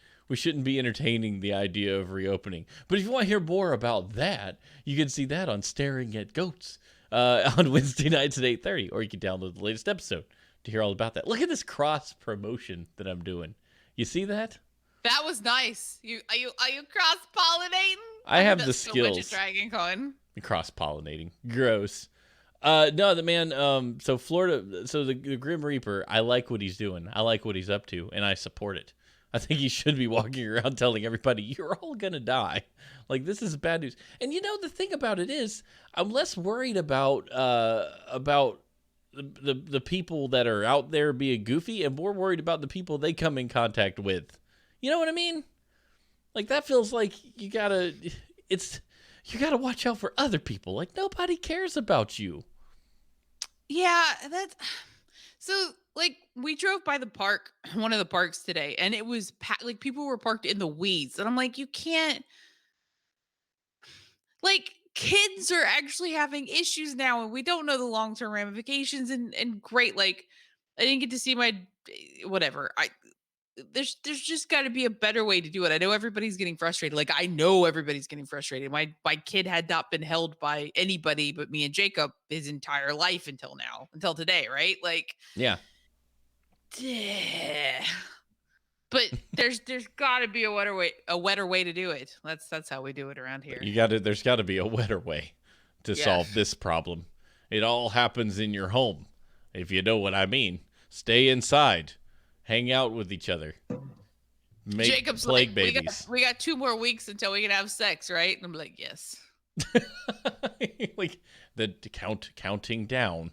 be entertaining the idea of reopening. But if you want to hear more about that, you can see that on Staring at Goats on Wednesday nights at 8:30, or you can download the latest episode to hear all about that. Look at this cross promotion that I'm doing. You see that? That was nice. Are you cross-pollinating? I I heard have the that's so much at skills. Dragon Con. Cross pollinating, gross. No, the man. So Florida. So the Grim Reaper. I like what he's doing. I like what he's up to, and I support it. I think he should be walking around telling everybody, "You're all gonna die." Like this is bad news. And you know the thing about it is, I'm less worried about the people that are out there being goofy, and more worried about the people they come in contact with. You know what I mean? Like that feels like you gotta watch out for other people. Like nobody cares about you. Yeah, that's so like we drove by the park, one of the parks today, and it was like people were parked in the weeds. And I'm like, you can't like kids are actually having issues now and we don't know the long-term ramifications and great like I didn't get to see my whatever. There's just got to be a better way to do it. I know everybody's getting frustrated. Like I know everybody's getting frustrated. My kid had not been held by anybody but me and Jacob his entire life until now, until today, right? Like, Yeah. but there's got to be a wetter way to do it. That's how we do it around here. There's gotta be a wetter way to Yeah. solve this problem. It all happens in your home, if you know what I mean. Stay inside. Hang out with each other. Make Jacob's like, plague we got babies. we got 2 more weeks until we can have sex, right? And I'm like, yes. Like the counting down.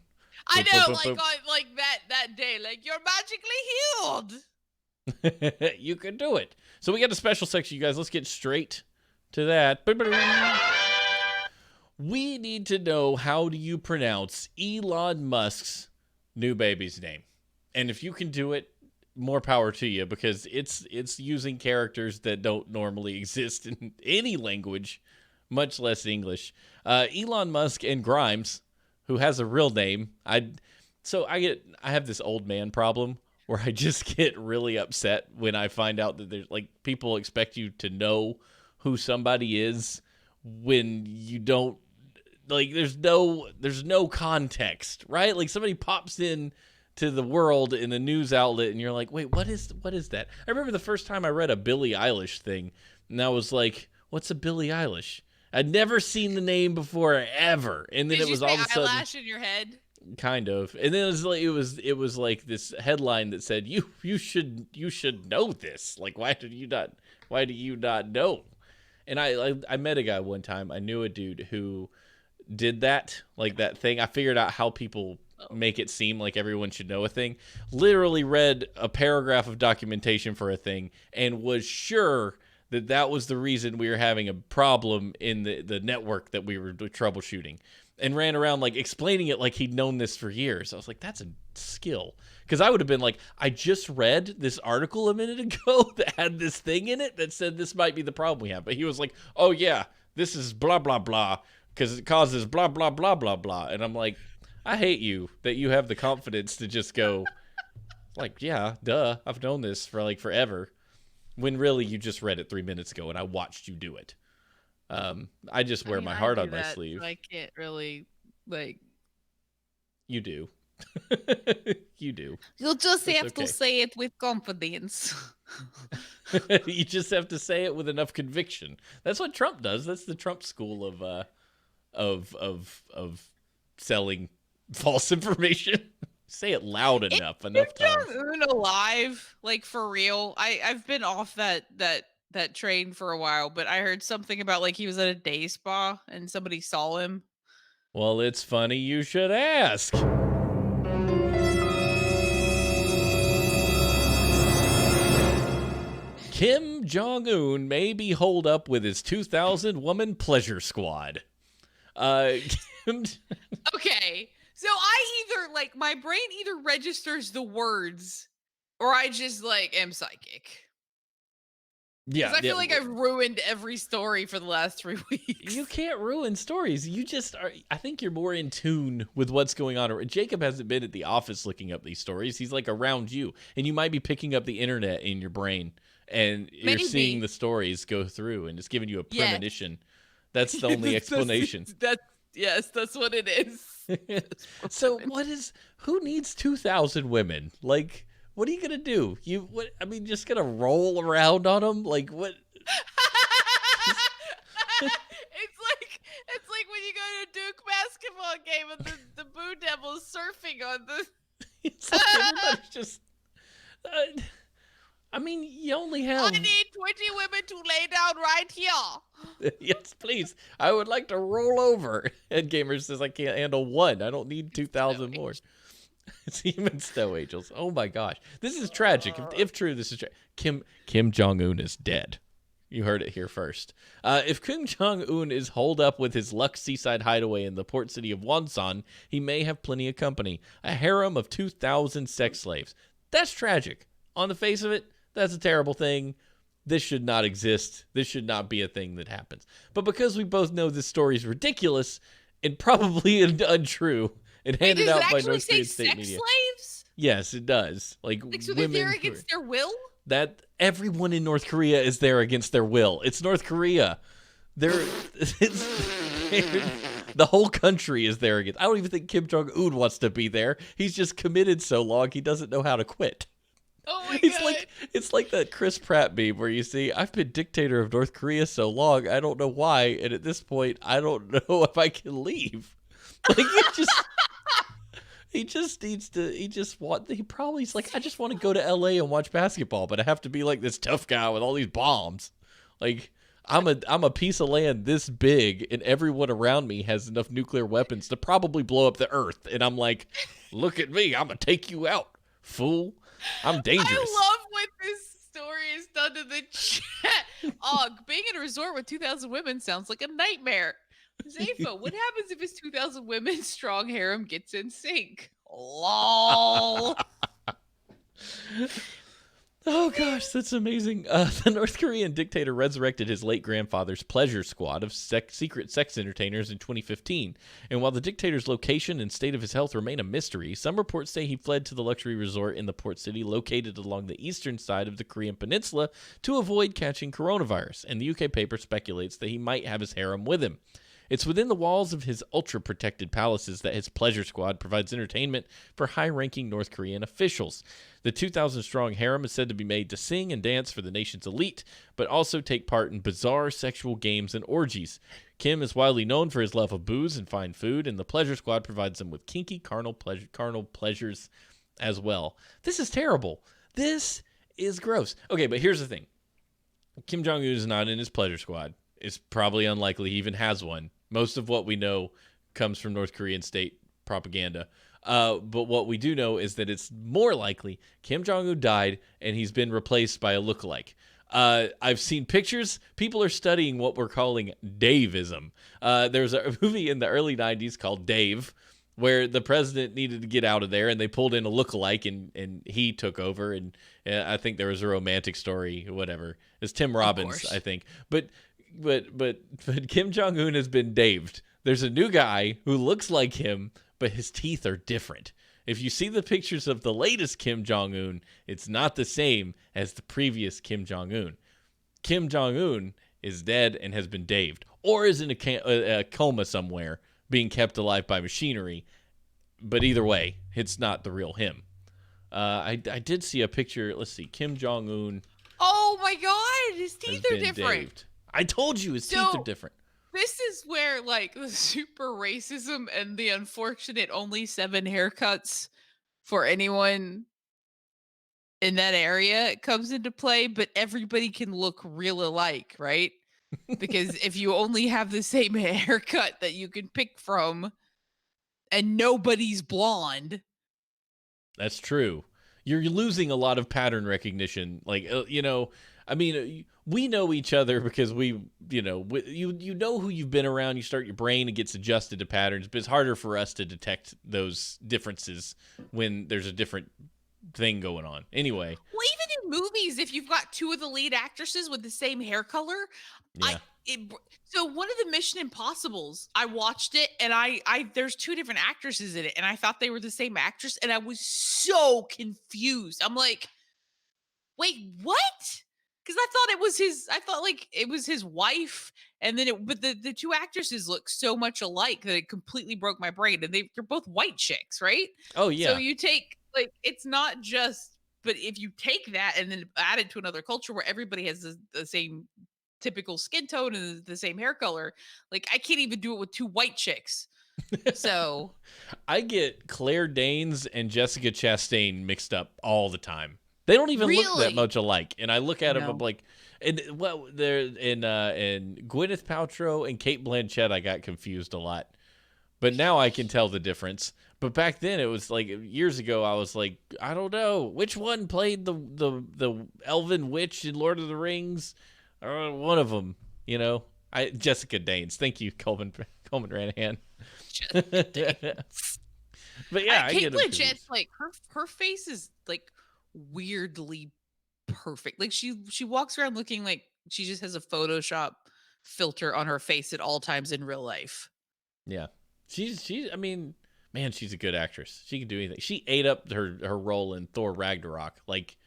I Boop, know, boop, like boop, on like that day, like you're magically healed. boop. You can do it. So we got a special section, you guys. Let's get straight to that. We need to know, how do you pronounce Elon Musk's new baby's name? And if you can do it, more power to you, because it's using characters that don't normally exist in any language, much less English. Elon Musk and Grimes, who has a real name. I have this old man problem where I just get really upset when I find out that there's like people expect you to know who somebody is when you don't. Like there's no context, right? Like somebody pops in to the world in a news outlet and you're like, wait, what is that? I remember the first time I read a Billie Eilish thing and I was like, what's a Billie Eilish? I'd never seen the name before ever. And then Did it you was say all of a sudden eyelash in your head? kind of. And then it was like this headline that said, you should know this. Like why do you not know? And I met a guy one time. I knew a dude who did that, like that thing. I figured out how people make it seem like everyone should know a thing. Literally read a paragraph of documentation for a thing and was sure that was the reason we were having a problem in the network that we were troubleshooting, and ran around like explaining it like he'd known this for years. I was like, that's a skill. Because I would have been like, I just read this article a minute ago that had this thing in it that said this might be the problem we have. But he was like, oh yeah, this is blah, blah, blah, because it causes blah, blah, blah, blah, blah. And I'm like, I hate you that you have the confidence to just go like, yeah, duh, I've known this for like forever. When really you just read it 3 minutes ago and I watched you do it. I just wear my I heart do on my that, sleeve. so I can't really like. You do. You do. You'll just That's have okay. to say it with confidence. You just have to say it with enough conviction. That's what Trump does. That's the Trump school of selling false information. Say it loud enough times. Jong Un alive, like for real. I've been off that train for a while, but I heard something about like he was at a day spa and somebody saw him. Well, it's funny you should ask. Kim Jong Un may be holed up with his 2,000 woman pleasure squad. Kim, Okay. So I either like my brain either registers the words or I just like am psychic. Yeah, Because I yeah. feel like I've ruined every story for the last 3 weeks. You can't ruin stories. You just are. I think you're more in tune with what's going on. Jacob hasn't been at the office looking up these stories. He's like around you, and you might be picking up the internet in your brain, and you're seeing the Maybe. stories go through, and it's giving you a Yes. premonition. That's the only explanation. Yes, that's what it is. So who needs 2,000 women? Like, what are you gonna do? Just gonna roll around on them? Like, what? It's like when you go to a Duke basketball game and the Boo Devils surfing on the. It's like everybody's just. You only have. I need 20 women to lay down right here. Yes, please. I would like to roll over. Ed Gamer says I can't handle one. I don't need 2,000 more. It's even Snow Angels. Oh my gosh, this is tragic. If true, this is Kim Jong Un is dead. You heard it here first. If Kim Jong Un is holed up with his Lux seaside hideaway in the port city of Wonsan, he may have plenty of company. A harem of 2,000 sex slaves. That's tragic. On the face of it, that's a terrible thing. This should not exist. This should not be a thing that happens. But because we both know this story is ridiculous and probably untrue and handed out by North Korean state media. Slaves? Yes, it does. Like so they're there against their will? That everyone in North Korea is there against their will. It's North Korea. The whole country is there against. I don't even think Kim Jong Un wants to be there. He's just committed so long he doesn't know how to quit. Oh my god! It's like that Chris Pratt meme where you see, I've been dictator of North Korea so long, I don't know why, and at this point, I don't know if I can leave. Like he's like, I just want to go to LA and watch basketball, but I have to be like this tough guy with all these bombs. Like, I'm a piece of land this big, and everyone around me has enough nuclear weapons to probably blow up the earth. And I'm like, look at me, I'm gonna take you out, fool. I'm dangerous. I love what this story has done to the chat. Being in a resort with 2,000 women sounds like a nightmare. Zafo, what happens if his 2,000 women strong harem gets in sync? LOL. Oh gosh, that's amazing. The North Korean dictator resurrected his late grandfather's pleasure squad of secret sex entertainers in 2015. And while the dictator's location and state of his health remain a mystery, some reports say he fled to the luxury resort in the port city located along the eastern side of the Korean peninsula to avoid catching coronavirus. And the UK paper speculates that he might have his harem with him. It's within the walls of his ultra-protected palaces that his pleasure squad provides entertainment for high-ranking North Korean officials. The 2,000-strong harem is said to be made to sing and dance for the nation's elite, but also take part in bizarre sexual games and orgies. Kim is widely known for his love of booze and fine food, and the pleasure squad provides him with kinky carnal pleasures as well. This is terrible. This is gross. Okay, but here's the thing. Kim Jong Un is not in his pleasure squad. It's probably unlikely he even has one. Most of what we know comes from North Korean state propaganda. But what we do know is that it's more likely Kim Jong-un died and he's been replaced by a lookalike. I've seen pictures. People are studying what we're calling Daveism. There's a movie in the early 90s called Dave, where the president needed to get out of there, and they pulled in a lookalike, and he took over. And I think there was a romantic story, whatever. It's Tim Robbins, I think. But Kim Jong-un has been Daved. There's a new guy who looks like him, but his teeth are different. If you see the pictures of the latest Kim Jong-un, it's not the same as the previous Kim Jong-un. Kim Jong-un is dead and has been Daved, or is in a coma somewhere, being kept alive by machinery. But either way, it's not the real him. I did see a picture. Let's see, Kim Jong-un. Oh my God, his teeth are different. Daved. I told you his teeth are different. This is where, like, the super racism and the unfortunate only 7 haircuts for anyone in that area comes into play, but everybody can look real alike, right? Because if you only have the same haircut that you can pick from and nobody's blonde. That's true. You're losing a lot of pattern recognition. Like, we know each other because you know who you've been around. You start your brain and gets adjusted to patterns, but it's harder for us to detect those differences when there's a different thing going on. Anyway. Well, even movies, if you've got two of the lead actresses with the same hair color, I Yeah. it so one of the Mission Impossibles, I watched it and I there's two different actresses in it and I thought they were the same actress and I was so confused. I'm like, "Wait, what?" Because I thought like it was his wife and then but the two actresses look so much alike that it completely broke my brain and they're both white chicks, right? Oh So yeah. you take like it's not just but if you take that and then add it to another culture where everybody has the same typical skin tone and the same hair color, like I can't even do it with two white chicks. So I get Claire Danes and Jessica Chastain mixed up all the time. They don't even look that really, much alike, and I look at them. I'm no. like, and well, they're in Gwyneth Paltrow and Kate Blanchett. I got confused a lot, but now I can tell the difference. But back then, it was like years ago. I was like, I don't know which one played the elven witch in Lord of the Rings. One of them, you know. Jessica Danes. Thank you, Coleman Ranahan. Just dance. But yeah, I Kate get them Blanchett's confused. like her face is like weirdly perfect. Like she walks around looking like she just has a Photoshop filter on her face at all times in real life. Yeah, she's. I mean, man, she's a good actress. She can do anything. She ate up her role in Thor Ragnarok. Like,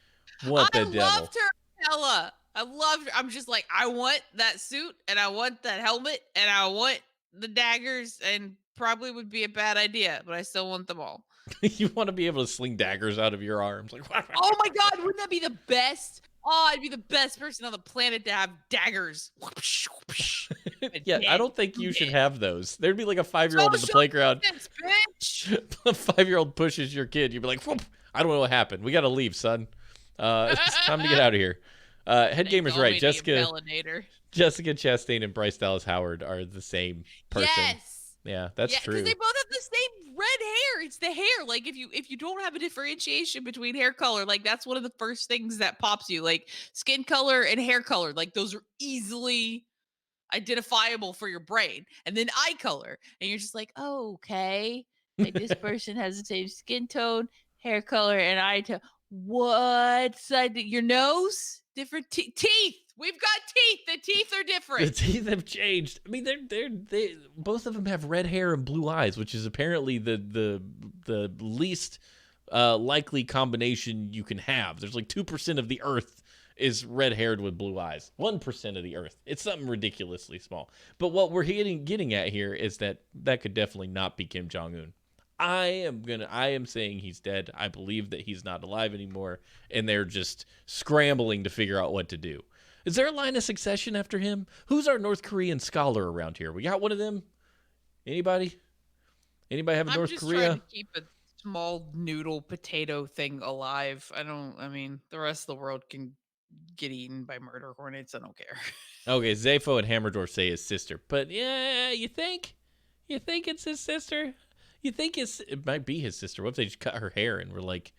what I the devil? loved her, Bella. I loved her. I'm just like, I want that suit and I want that helmet and I want the daggers and probably would be a bad idea, but I still want them all. You want to be able to sling daggers out of your arms, like. Oh my god, wouldn't that be the best? Oh, I'd be the best person on the planet to have daggers. Whoopsh, whoopsh. I'm Yeah, I dead. don't think I'm you should dead. have those. There'd be like a So 5-year-old in the show playground. distance, bitch. A 5-year-old pushes your kid. You'd be like, whoop. I don't know what happened. We got to leave, son. It's time to get out of here. Head They Gamer's call right. me the Jessica Impelinator. Chastain and Bryce Dallas Howard are the same person. Yes. Yeah, that's Yeah, because true. they both have the same red hair. It's the hair. Like if you don't have a differentiation between hair color, like that's one of the first things that pops you. Like skin color and hair color, like those are easily identifiable for your brain. And then eye color, and you're just like, oh, okay, like this person has the same skin tone, hair color, and eye tone. What side? Your nose, different teeth. We've got teeth. The teeth are The different. teeth have changed. I mean, they both of them have red hair and blue eyes, which is apparently the least likely combination you can have. There's like 2% of the Earth is red haired with blue eyes. 1% of the Earth. It's something ridiculously small. But what we're getting at here is that could definitely not be Kim Jong Un. I am saying he's dead. I believe that he's not alive anymore, and they're just scrambling to figure out what to do. Is there a line of succession after him? Who's our North Korean scholar around here? We got one of them? Anybody? Anybody have a I'm North just trying Korea? to keep a small noodle potato thing alive. I mean, the rest of the world can get eaten by murder hornets. I don't care. Okay, Zaphod and Hammerdorf say his sister. But yeah, you think? You think it's his sister? You think it might be his sister. What if they just cut her hair and we're like,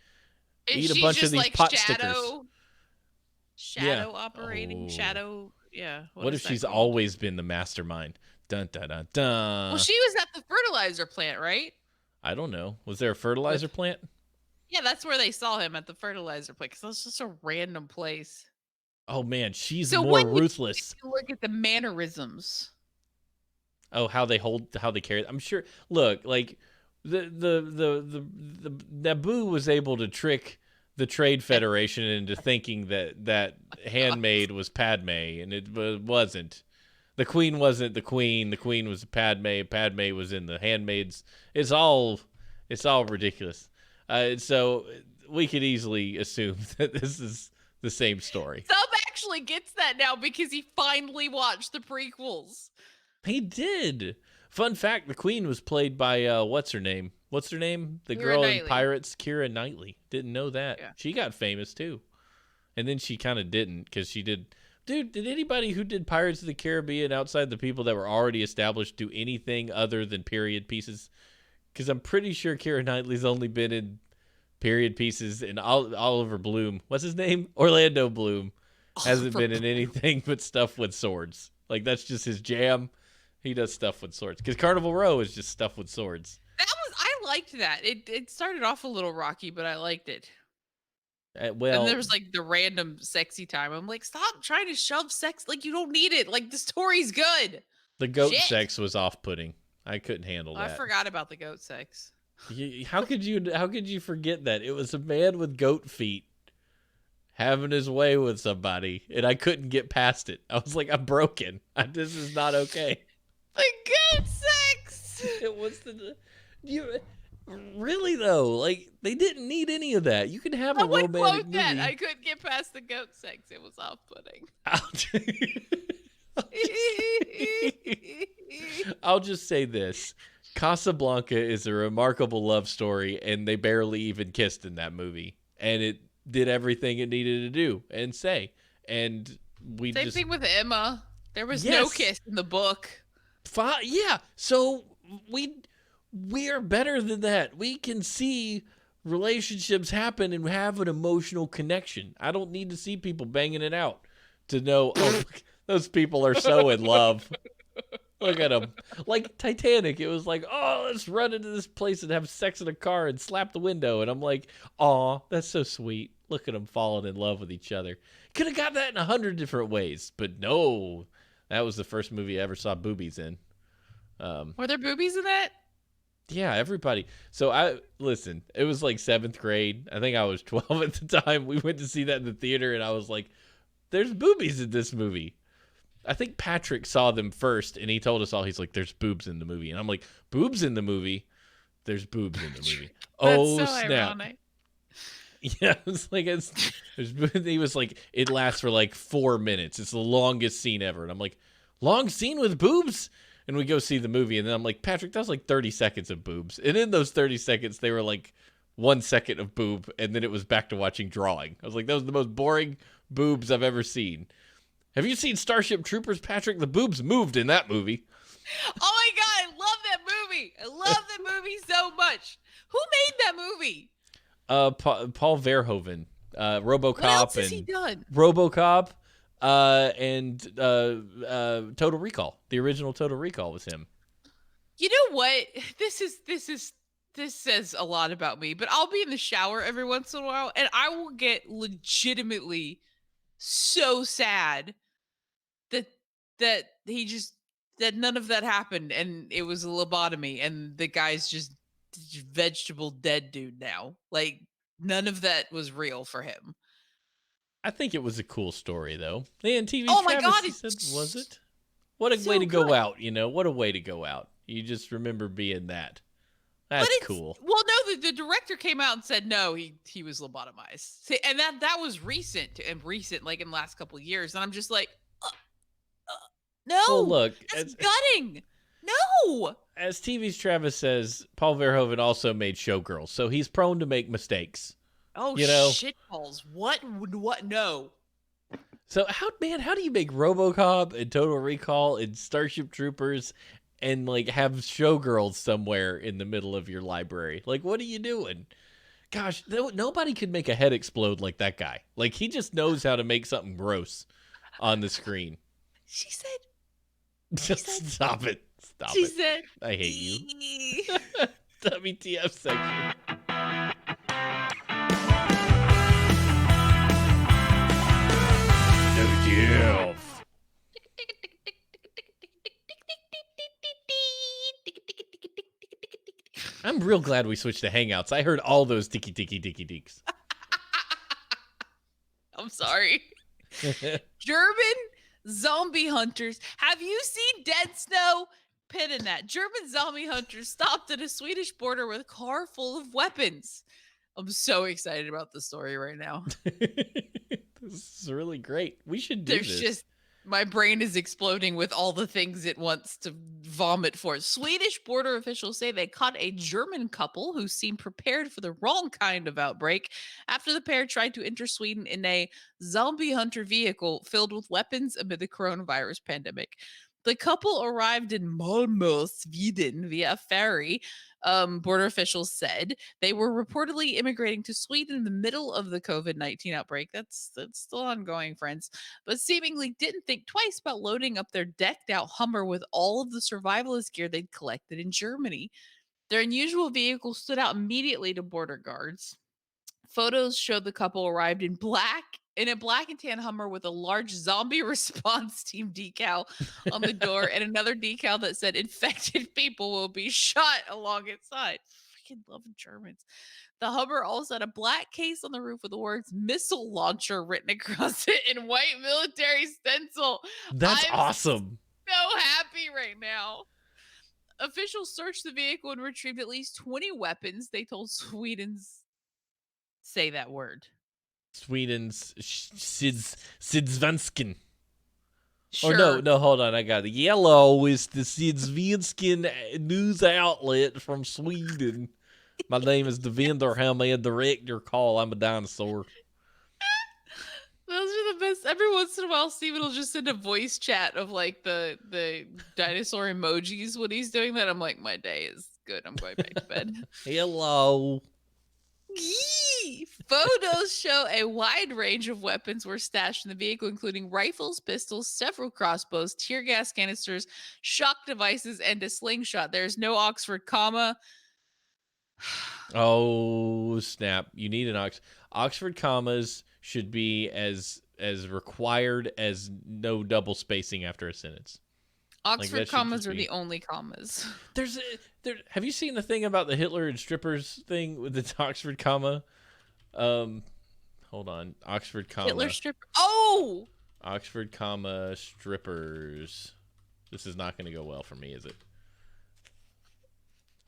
Is eat a she bunch of just these like pot stickers? Yeah. shadow operating, Oh. yeah, what What is if that she's called? always been the mastermind? Dun dun dun Well, dun. she was at the fertilizer plant, right? I don't know. Was there a With fertilizer plant? Yeah, that's where they saw him at the fertilizer plant because that's just a random place. Oh man, she's So more when ruthless. you look at the mannerisms, Oh, how they carry. I'm sure. Look, like the Naboo was able to trick the Trade Federation into thinking that handmaid was Padme, and it wasn't. The queen wasn't the queen. The queen was Padme. Padme was in the handmaids. It's all ridiculous. So we could easily assume that this is the same story. Sub actually gets that now because he finally watched the prequels. He did. Fun fact: the queen was played by what's her name? What's her name? The Keira girl in Knightley. Pirates, Keira Knightley. Didn't know that. Yeah. She got famous too, and then she kind of didn't because she did. Dude, did anybody who did Pirates of the Caribbean outside the people that were already established do anything other than period pieces? Because I'm pretty sure Keira Knightley's only been in period pieces, and Oliver Bloom. What's his name? Orlando Bloom hasn't been in anything but stuff with swords. Like that's just his jam. He does stuff with swords because Carnival Row is just stuff with swords. I liked that. It started off a little rocky, but I liked it. And Well, there was like the random sexy time. I'm like, stop trying to shove sex. Like, you don't need it. Like, the story's good. the goat Shit. sex was off-putting. I couldn't handle I that. forgot about the goat sex. How could you? How could you forget that? It was a man with goat feet having his way with somebody, and I couldn't get past it. I was like, I'm broken. This is not okay. The goat sex. It was you really though. Like they didn't need any of that. You can have a I would romantic quote that. I movie. couldn't get past the goat sex. It was off-putting. I'll just say this. Casablanca is a remarkable love story, and they barely even kissed in that movie. And it did everything it needed to do and say. And we Same just thing with Emma. There was no Yes. kiss in the book. Yeah. So we are better than that. We can see relationships happen and have an emotional connection. I don't need to see people banging it out to know, oh, those people are so in love. Look at them. Like Titanic, it was like, oh, let's run into this place and have sex in a car and slap the window. And I'm like, aw, that's so sweet. Look at them falling in love with each other. Could have got that in 100 different ways, but no. That was the first movie I ever saw boobies in. Were there boobies in that? Yeah, everybody. So listen, it was like 7th grade. I think I was 12 at the time. We went to see that in the theater, and I was like, there's boobies in this movie. I think Patrick saw them first, and he told us all. He's like, "There's boobs in the movie," and I'm like, "Boobs in the movie? There's boobs in the movie." Oh That's so snap! ironic. Yeah, it's like he was like, "It lasts for like 4 minutes. It's the longest scene ever," and I'm like, "Long scene with boobs?" And we go see the movie, and then I'm like, "Patrick, that was like 30 seconds of boobs," and in those 30 seconds, they were like 1 second of boob, and then it was back to watching drawing. I was like, "That was the most boring boobs I've ever seen." Have you seen Starship Troopers, Patrick? The boobs moved in that movie. Oh my god, I love that movie. I love that movie so much. Who made that movie? Paul Verhoeven, RoboCop, What else has and he done? RoboCop, and Total Recall. The original Total Recall was him. You know what? This says a lot about me, but I'll be in the shower every once in a while and I will get legitimately so sad that that he just that none of that happened and it was a lobotomy and the guy's just vegetable dead dude now. Like, none of that was real for him. I think it was a cool story, though. And TV Oh my Travis god, said, it's was it? What a so way to go good. out, you know? What a way to go out. You just remember being that. But That's it's cool. well, no, the director came out and said no, he was lobotomized. See, and that was recent and recent, like in the last couple of years. And I'm just like, uh, Well, no, look, that's gutting. No. as TV's Travis says, Paul Verhoeven also made Showgirls, so he's prone to make mistakes. Oh You know? shit balls. What? No. So how do you make RoboCop and Total Recall and Starship Troopers and like have Showgirls somewhere in the middle of your library? Like, what are you doing? Gosh, nobody could make a head explode like that guy. Like, he just knows how to make something gross on the screen. She said. Just said- stop it. Stop She it. said. I hate you. "Eee." WTF section. WTF. I'm real glad we switched to Hangouts. I heard all those dicky deeks. I'm sorry. German zombie hunters. Have you seen Dead Snow? Pin in that. German zombie hunters stopped at a Swedish border with a car full of weapons. I'm so excited about the story right now. This is really great. We should do There's this. just my brain is exploding with all the things it wants to vomit for. Swedish border officials say they caught a German couple who seemed prepared for the wrong kind of outbreak after the pair tried to enter Sweden in a zombie hunter vehicle filled with weapons amid the coronavirus pandemic. The couple arrived in Malmö, Sweden via ferry. Border officials said they were reportedly immigrating to Sweden in the middle of the COVID-19 outbreak. That's still ongoing, friends. But seemingly didn't think twice about loading up their decked out Hummer with all of the survivalist gear they'd collected in Germany. Their unusual vehicle stood out immediately to border guards. Photos show the couple arrived in a black and tan Hummer with a large zombie response team decal on the door and another decal that said infected people will be shot along its side. Freaking love Germans. The Hummer also had a black case on the roof with the words missile launcher written across it in white military stencil. That's I'm awesome. so happy right now. Officials searched the vehicle and retrieved at least 20 weapons, they told Sweden's. Say that word. Sweden's Sydsvenskan. Sure. Oh, no, hold on. I got it. Yellow is the Sydsvenskan news outlet from Sweden. My name is Devender. How may I direct your call? I'm a dinosaur. Those are the best. Every once in a while, Steven will just send a voice chat of like the dinosaur emojis when he's doing that. I'm like, my day is good. I'm going back to bed. Hello. Yee! Photos show a wide range of weapons were stashed in the vehicle, including rifles, pistols, several crossbows, tear gas canisters, shock devices, and a slingshot. There's no Oxford comma. Oh, snap. You need an Oxford commas should be as required as no double spacing after a sentence. Oxford commas are the only commas. Have you seen the thing about the Hitler and strippers thing with the Oxford comma? Hold on. Oxford comma. Hitler stripper. Oh! Oxford comma strippers. This is not going to go well for me, is it?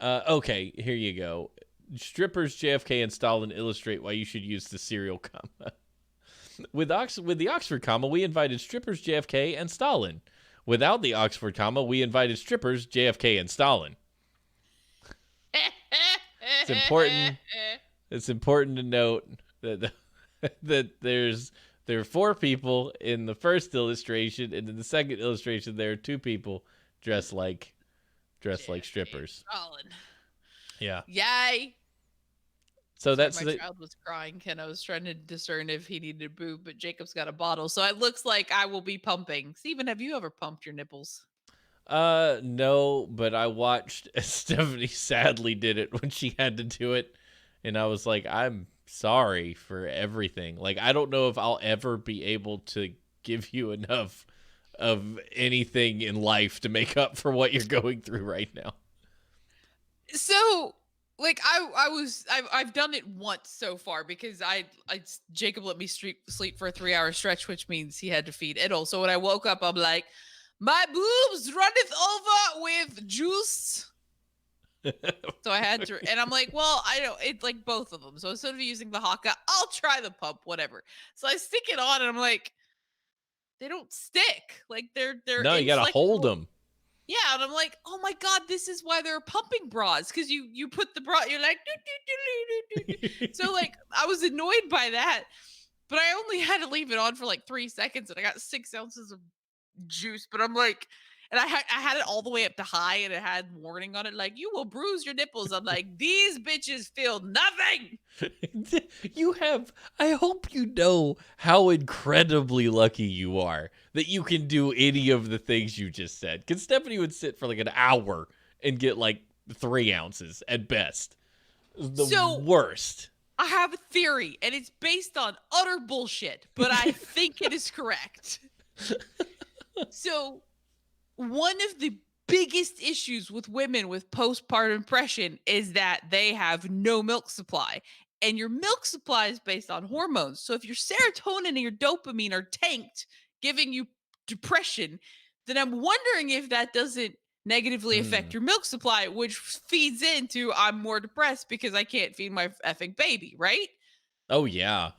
Okay, here you go. Strippers, JFK, and Stalin illustrate why you should use the serial comma. With the Oxford comma, we invited strippers, JFK, and Stalin. Without the Oxford comma, we invited strippers, JFK, and Stalin. It's important. It's important to note that there are 4 people in the first illustration, and in the second illustration there are 2 people dressed like strippers. Stalin. Yeah. Yay. So Sorry, that's my child was crying, Ken. I was trying to discern if he needed a boob, but Jacob's got a bottle, so it looks like I will be pumping. Steven, have you ever pumped your nipples? No, but I watched Stephanie sadly did it when she had to do it, and I was like, I'm sorry for everything. Like, I don't know if I'll ever be able to give you enough of anything in life to make up for what you're going through right now. So, like, I've done it once so far because Jacob let me sleep for a 3-hour stretch, which means he had to feed Idle. So when I woke up, I'm like, my boobs runneth over with juice. So I had to, and I'm like, well, I don't, it's like both of them. So instead of using the Haka, I'll try the pump, whatever. So I stick it on, and I'm like, they don't stick. Like they're no, you gotta hold them. Yeah, and I'm like, oh my god, this is why there are pumping bras, because you put the bra, you're like, so like I was annoyed by that, but I only had to leave it on for like 3 seconds, and I got 6 ounces of juice. But I'm like, and I had it all the way up to high, and it had warning on it like, you will bruise your nipples. I'm like, these bitches feel nothing. I hope you know how incredibly lucky you are that you can do any of the things you just said. Because Stephanie would sit for like an hour and get like 3 ounces at best. The worst. I have a theory, and it's based on utter bullshit, but I think it is correct. So, one of the biggest issues with women with postpartum depression is that they have no milk supply. And your milk supply is based on hormones. So if your serotonin and your dopamine are tanked, giving you depression, then I'm wondering if that doesn't negatively affect your milk supply, which feeds into I'm more depressed because I can't feed my effing baby, right? Oh yeah.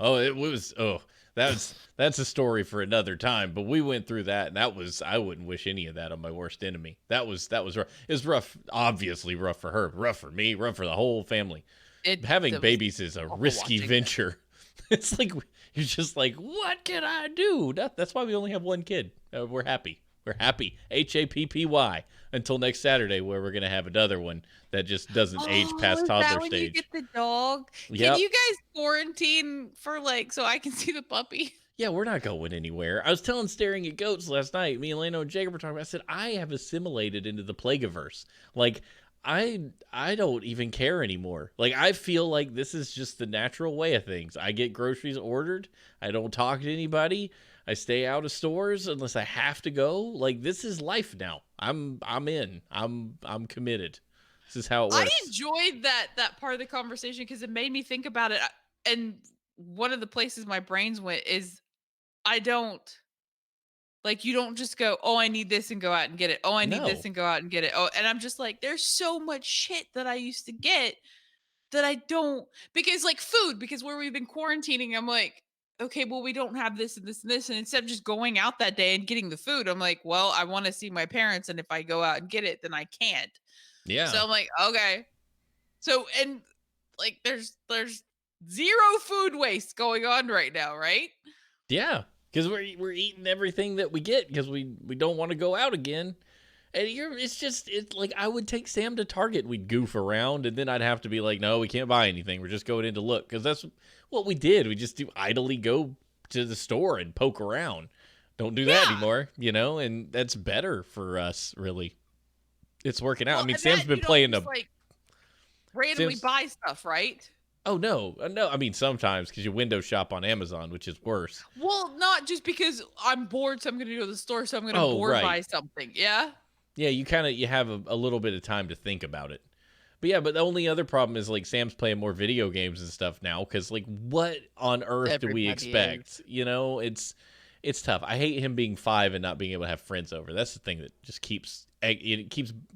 That's a story for another time, but we went through that, and I wouldn't wish any of that on my worst enemy. That was rough. It was rough, obviously rough for her, rough for me, rough for the whole family. Having babies is a risky venture. It's like, you're just like, what can I do? That's why we only have one kid. We're happy. We're happy. HAPPY. Until next Saturday, where we're going to have another one that just doesn't age past toddler when stage. You get the dog? Yep. Can you guys quarantine for like, so I can see the puppy? Yeah, we're not going anywhere. I was telling Staring at Goats last night. Me and Leno and Jacob were talking about. I said, I have assimilated into the Plagueverse. Like, I don't even care anymore. Like, I feel like this is just the natural way of things. I get groceries ordered. I don't talk to anybody. I stay out of stores unless I have to go. Like, this is life now. I'm in. I'm committed. This is how it I works. enjoyed that part of the conversation because it made me think about it. And one of the places my brains went is I don't like you don't just go, oh, I need this and go out and get it. Oh, I need this No. and go out and get it. Oh, and I'm just like, there's so much shit that I used to get that I don't because like food, because where we've been quarantining, I'm like, okay, well, we don't have this and this and this. And instead of just going out that day and getting the food, I'm like, well, I want to see my parents. And if I go out and get it, then I can't. So Yeah. I'm like, okay. So and like there's zero food waste going on right now, right? Yeah. Because we're eating everything that we get because we don't want to go out again. And it's like I would take Sam to Target. We'd goof around, and then I'd have to be like, no, we can't buy anything. We're just going in to look. Because that's what we did. We just do idly go to the store and poke around. Don't do that Yeah. anymore, and that's better for us, really. It's working out. Well, I mean, and Sam's that been you don't playing just like randomly Sam's, buy stuff, right? oh, no. No, I mean, sometimes because you window shop on Amazon, which is worse. Well, not just because I'm bored, so I'm gonna go to the store, so I'm gonna Oh, bored buy right. something. Yeah. Yeah, you have a little bit of time to think about it. But yeah, but the only other problem is like Sam's playing more video games and stuff now because like what on earth do we Everybody expect? It's tough. I hate him being 5 and not being able to have friends over. That's the thing that just keeps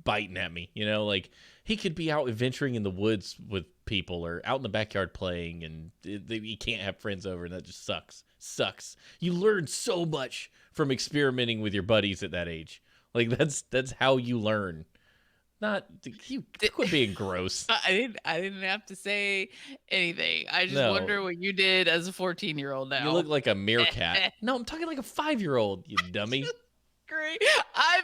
biting at me. Like he could be out adventuring in the woods with people or out in the backyard playing, and he can't have friends over, and that just sucks. You learn so much from experimenting with your buddies at that age. Like that's how you learn. Not you quit being gross. I didn't have to say anything. I just No, wonder what you did as a 14-year-old you now. look like a meerkat. No, I'm talking like a 5-year-old. You dummy. Great. I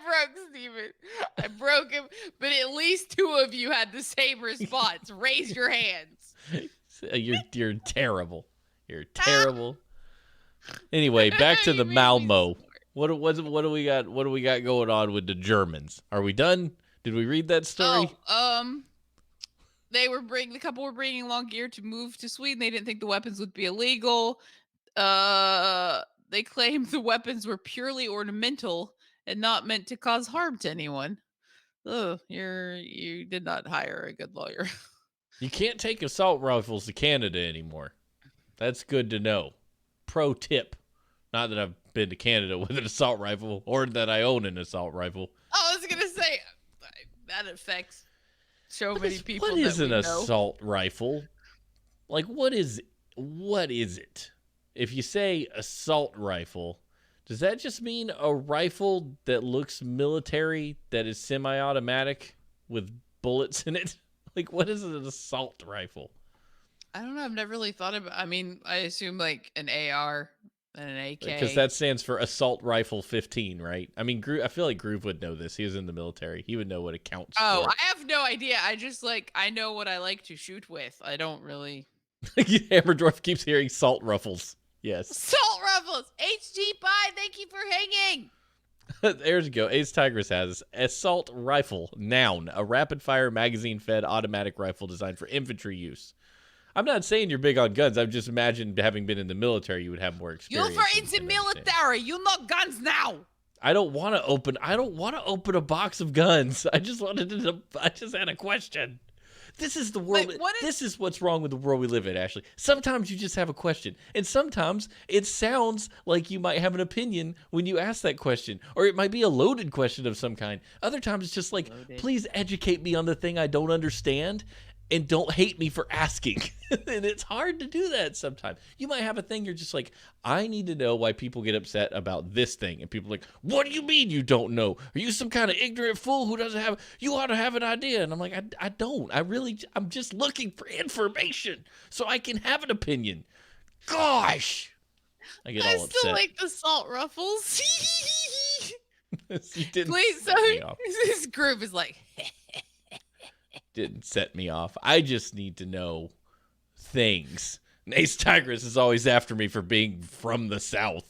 broke Steven. I broke him, but at least 2 of you had the same response. Raise your hands. You're terrible. You're terrible. Anyway, back to You the made me Malmo. snort. What do we got? What do we got going on with the Germans? Are we done? Did we read that story? The couple were bringing along gear to move to Sweden. They didn't think the weapons would be illegal. They claimed the weapons were purely ornamental and not meant to cause harm to anyone. Oh, you did not hire a good lawyer. You can't take assault rifles to Canada anymore. That's good to know. Pro tip. Not that I've been to Canada with an assault rifle or that I own an assault rifle. I was gonna say that affects so many people. What is an know. assault rifle? Like what is it? If you say assault rifle, does that just mean a rifle that looks military that is semi-automatic with bullets in it? Like what is an assault rifle? I don't know. I've never really thought about. I mean, I assume like an AR and an AK. Because that stands for Assault Rifle 15, right? I mean, I feel like Groove would know this. He was in the military. He would know what it counts Oh, for. I have no idea. I just I know what I like to shoot with. I don't really. Hammerdorf keeps hearing salt ruffles. Yes. Salt Ruffles! HG Pie, thank you for hanging! There you go. Ace Tigress has Assault Rifle, noun, a rapid-fire magazine-fed automatic rifle designed for infantry use. I'm not saying you're big on guns. I've just imagined having been in the military, you would have more experience. You're in the military. You know guns now. I don't want to open a box of guns. I just had a question. This is the world. This is what's wrong with the world we live in, Ashley. Sometimes you just have a question, and sometimes it sounds like you might have an opinion when you ask that question, or it might be a loaded question of some kind. Other times it's just like, please educate me on the thing I don't understand, and don't hate me for asking. And it's hard to do that sometimes. You might have a thing you're just like, I need to know why people get upset about this thing. And people are like, what do you mean you don't know? Are you some kind of ignorant fool who doesn't have, you ought to have an idea. And I'm like, I don't. I'm just looking for information so I can have an opinion. Gosh. I get all upset. I still like the Salt Ruffles. You didn't Please, set me off. This group is like... Didn't set me off. I just need to know things. And Ace Tigress is always after me for being from the South.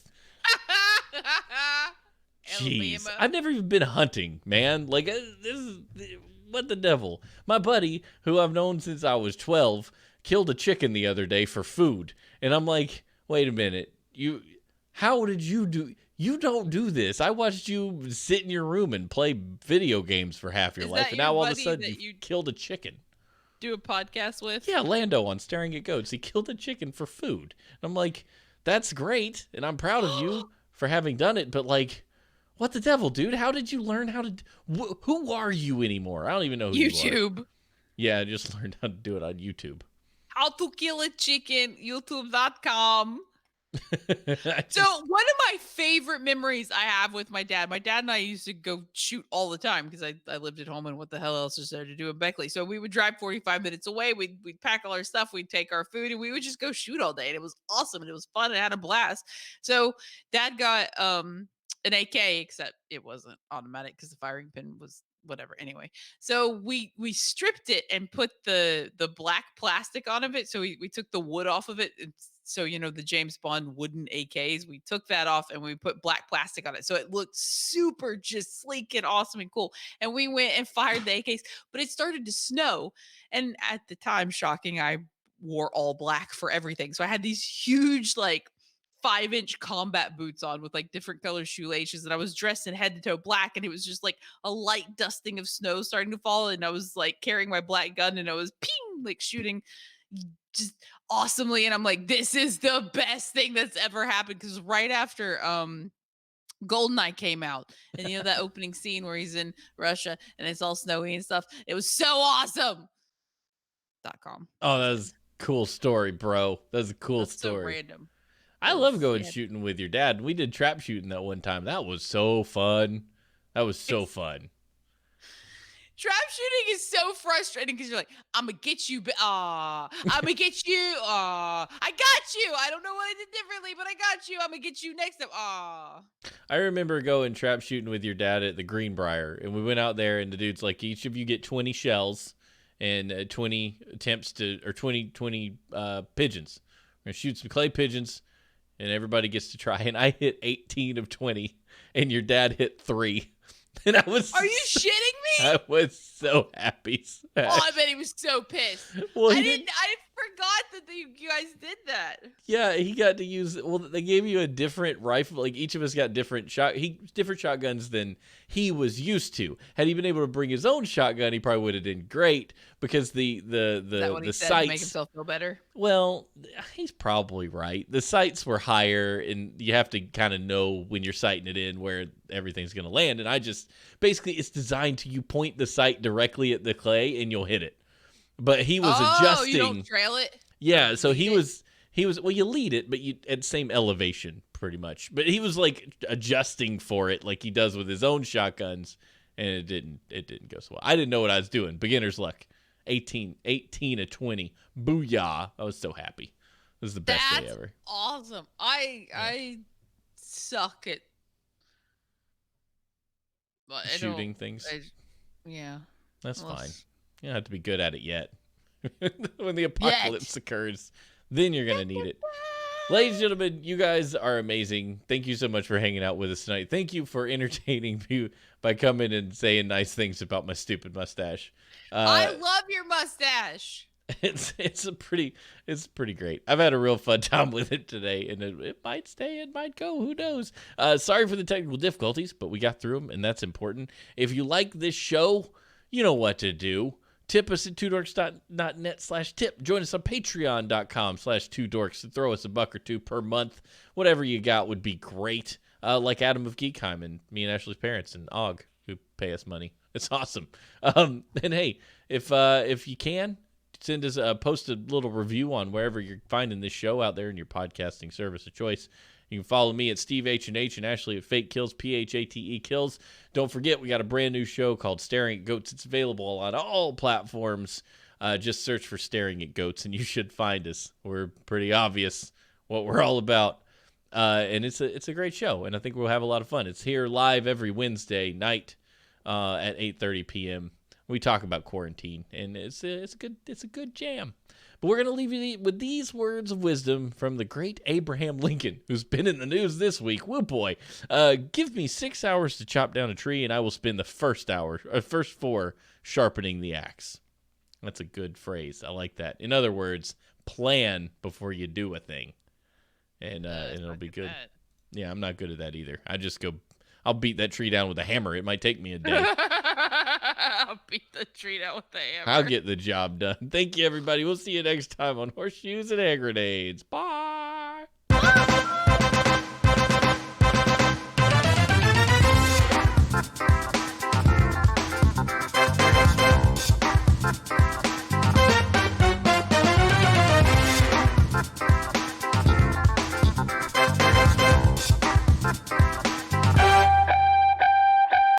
Jeez, I've never even been hunting, man. Like What the devil? My buddy, who I've known since I was 12, killed a chicken the other day for food. And I'm like, wait a minute. How did you do? You don't do this. I watched you sit in your room and play video games for half your Is life. that And your now all of a buddy sudden that you you killed a chicken. do a podcast with? Yeah, Lando on Staring at Goats. He killed a chicken for food. And I'm like, that's great. And I'm proud of you for having done it. But like, what the devil, dude? How did you learn how to... who are you anymore? I don't even know who you are. YouTube. Yeah, I just learned how to do it on YouTube. How to kill a chicken, youtube.com. So one of my favorite memories I have with my dad and I used to go shoot all the time because I lived at home and what the hell else is there to do in Beckley? So we would drive 45 minutes away. We'd pack all our stuff. We'd take our food and we would just go shoot all day. And it was awesome. And it was fun. And I had a blast. So dad got an AK, except it wasn't automatic because the firing pin was whatever. Anyway, so we stripped it and put the black plastic on of it. So we took the wood off of it. So, the James Bond wooden AKs, we took that off and we put black plastic on it. So it looked super just sleek and awesome and cool. And we went and fired the AKs, but it started to snow. And at the time, shocking, I wore all black for everything. So I had these huge, like 5-inch combat boots on with like different color shoelaces. And I was dressed in head to toe black. And it was just like a light dusting of snow starting to fall. And I was like carrying my black gun and I was ping, like shooting just awesomely. And I'm like, this is the best thing that's ever happened. Because right after Goldeneye came out, and that opening scene where he's in Russia and it's all snowy and stuff, it was so awesome. .com. Oh, that was a cool story, bro. That's a cool story. So random. I love going shooting with your dad. We did trap shooting that one time. That was so fun. That was so fun. Trap shooting is so frustrating because you're like, I'm going to get you. I'm going to get you. I got you. I don't know what I did differently, but I got you. I'm going to get you next time. I remember going trap shooting with your dad at the Greenbrier, and we went out there, and the dude's like, each of you get 20 shells and 20 attempts to, or 20 pigeons. We're going to shoot some clay pigeons, and everybody gets to try. And I hit 18 of 20, and your dad hit 3. And I was... Are you shitting me? I was so happy. Oh, I bet he was so pissed. Well, I forgot that you guys did that. Yeah, he got to use... Well, they gave you a different rifle. Like, each of us got different shotguns than he was used to. Had he been able to bring his own shotgun, he probably would have done great, because the sights... to make himself feel better? Well, he's probably right. The sights were higher, and you have to kind of know when you're sighting it in where everything's going to land. And I just... Basically, it's designed to you point the sight directly at the clay, and you'll hit it. But he was adjusting. You don't trail it? Yeah, so he was well, you lead it, but you at same elevation pretty much. But he was like adjusting for it like he does with his own shotguns, and it didn't go so well. I didn't know what I was doing. Beginner's luck. 18 of 20. Booyah. I was so happy. This is the best day ever. Awesome. I suck at shooting things. Yeah. That's fine. You don't have to be good at it yet. When the apocalypse occurs, then you're going to need it. Ladies and gentlemen, you guys are amazing. Thank you so much for hanging out with us tonight. Thank you for entertaining me by coming and saying nice things about my stupid mustache. I love your mustache. It's pretty great. I've had a real fun time with it today, and it might stay, it might go, who knows. Sorry for the technical difficulties, but we got through them, and that's important. If you like this show, you know what to do. Tip us at twodorks.net/tip. Join us on patreon.com/twodorks and throw us $1 or $2 per month. Whatever you got would be great. Like Adam of Geekheim and me and Ashley's parents and Og, who pay us money. It's awesome. And hey, if you can, send us post a little review on wherever you're finding this show out there in your podcasting service of choice. You can follow me at Steve H&H and Ashley at Fake Kills, Phate Kills. Don't forget, we got a brand new show called Staring at Goats. It's available on all platforms. Just search for Staring at Goats, and you should find us. We're pretty obvious what we're all about. And it's a great show, and I think we'll have a lot of fun. It's here live every Wednesday night at 8:30 p.m. We talk about quarantine, and it's a good jam. But we're going to leave you with these words of wisdom from the great Abraham Lincoln, who's been in the news this week. Woo boy. Give me 6 hours to chop down a tree, and I will spend the first 4 sharpening the axe. That's a good phrase. I like that. In other words, plan before you do a thing. And it'll be good. That. Yeah, I'm not good at that either. I'll beat that tree down with a hammer. It might take me a day. I'll beat the tree down with the hammer. I'll get the job done. Thank you, everybody. We'll see you next time on Horseshoes and Hand Grenades. Bye.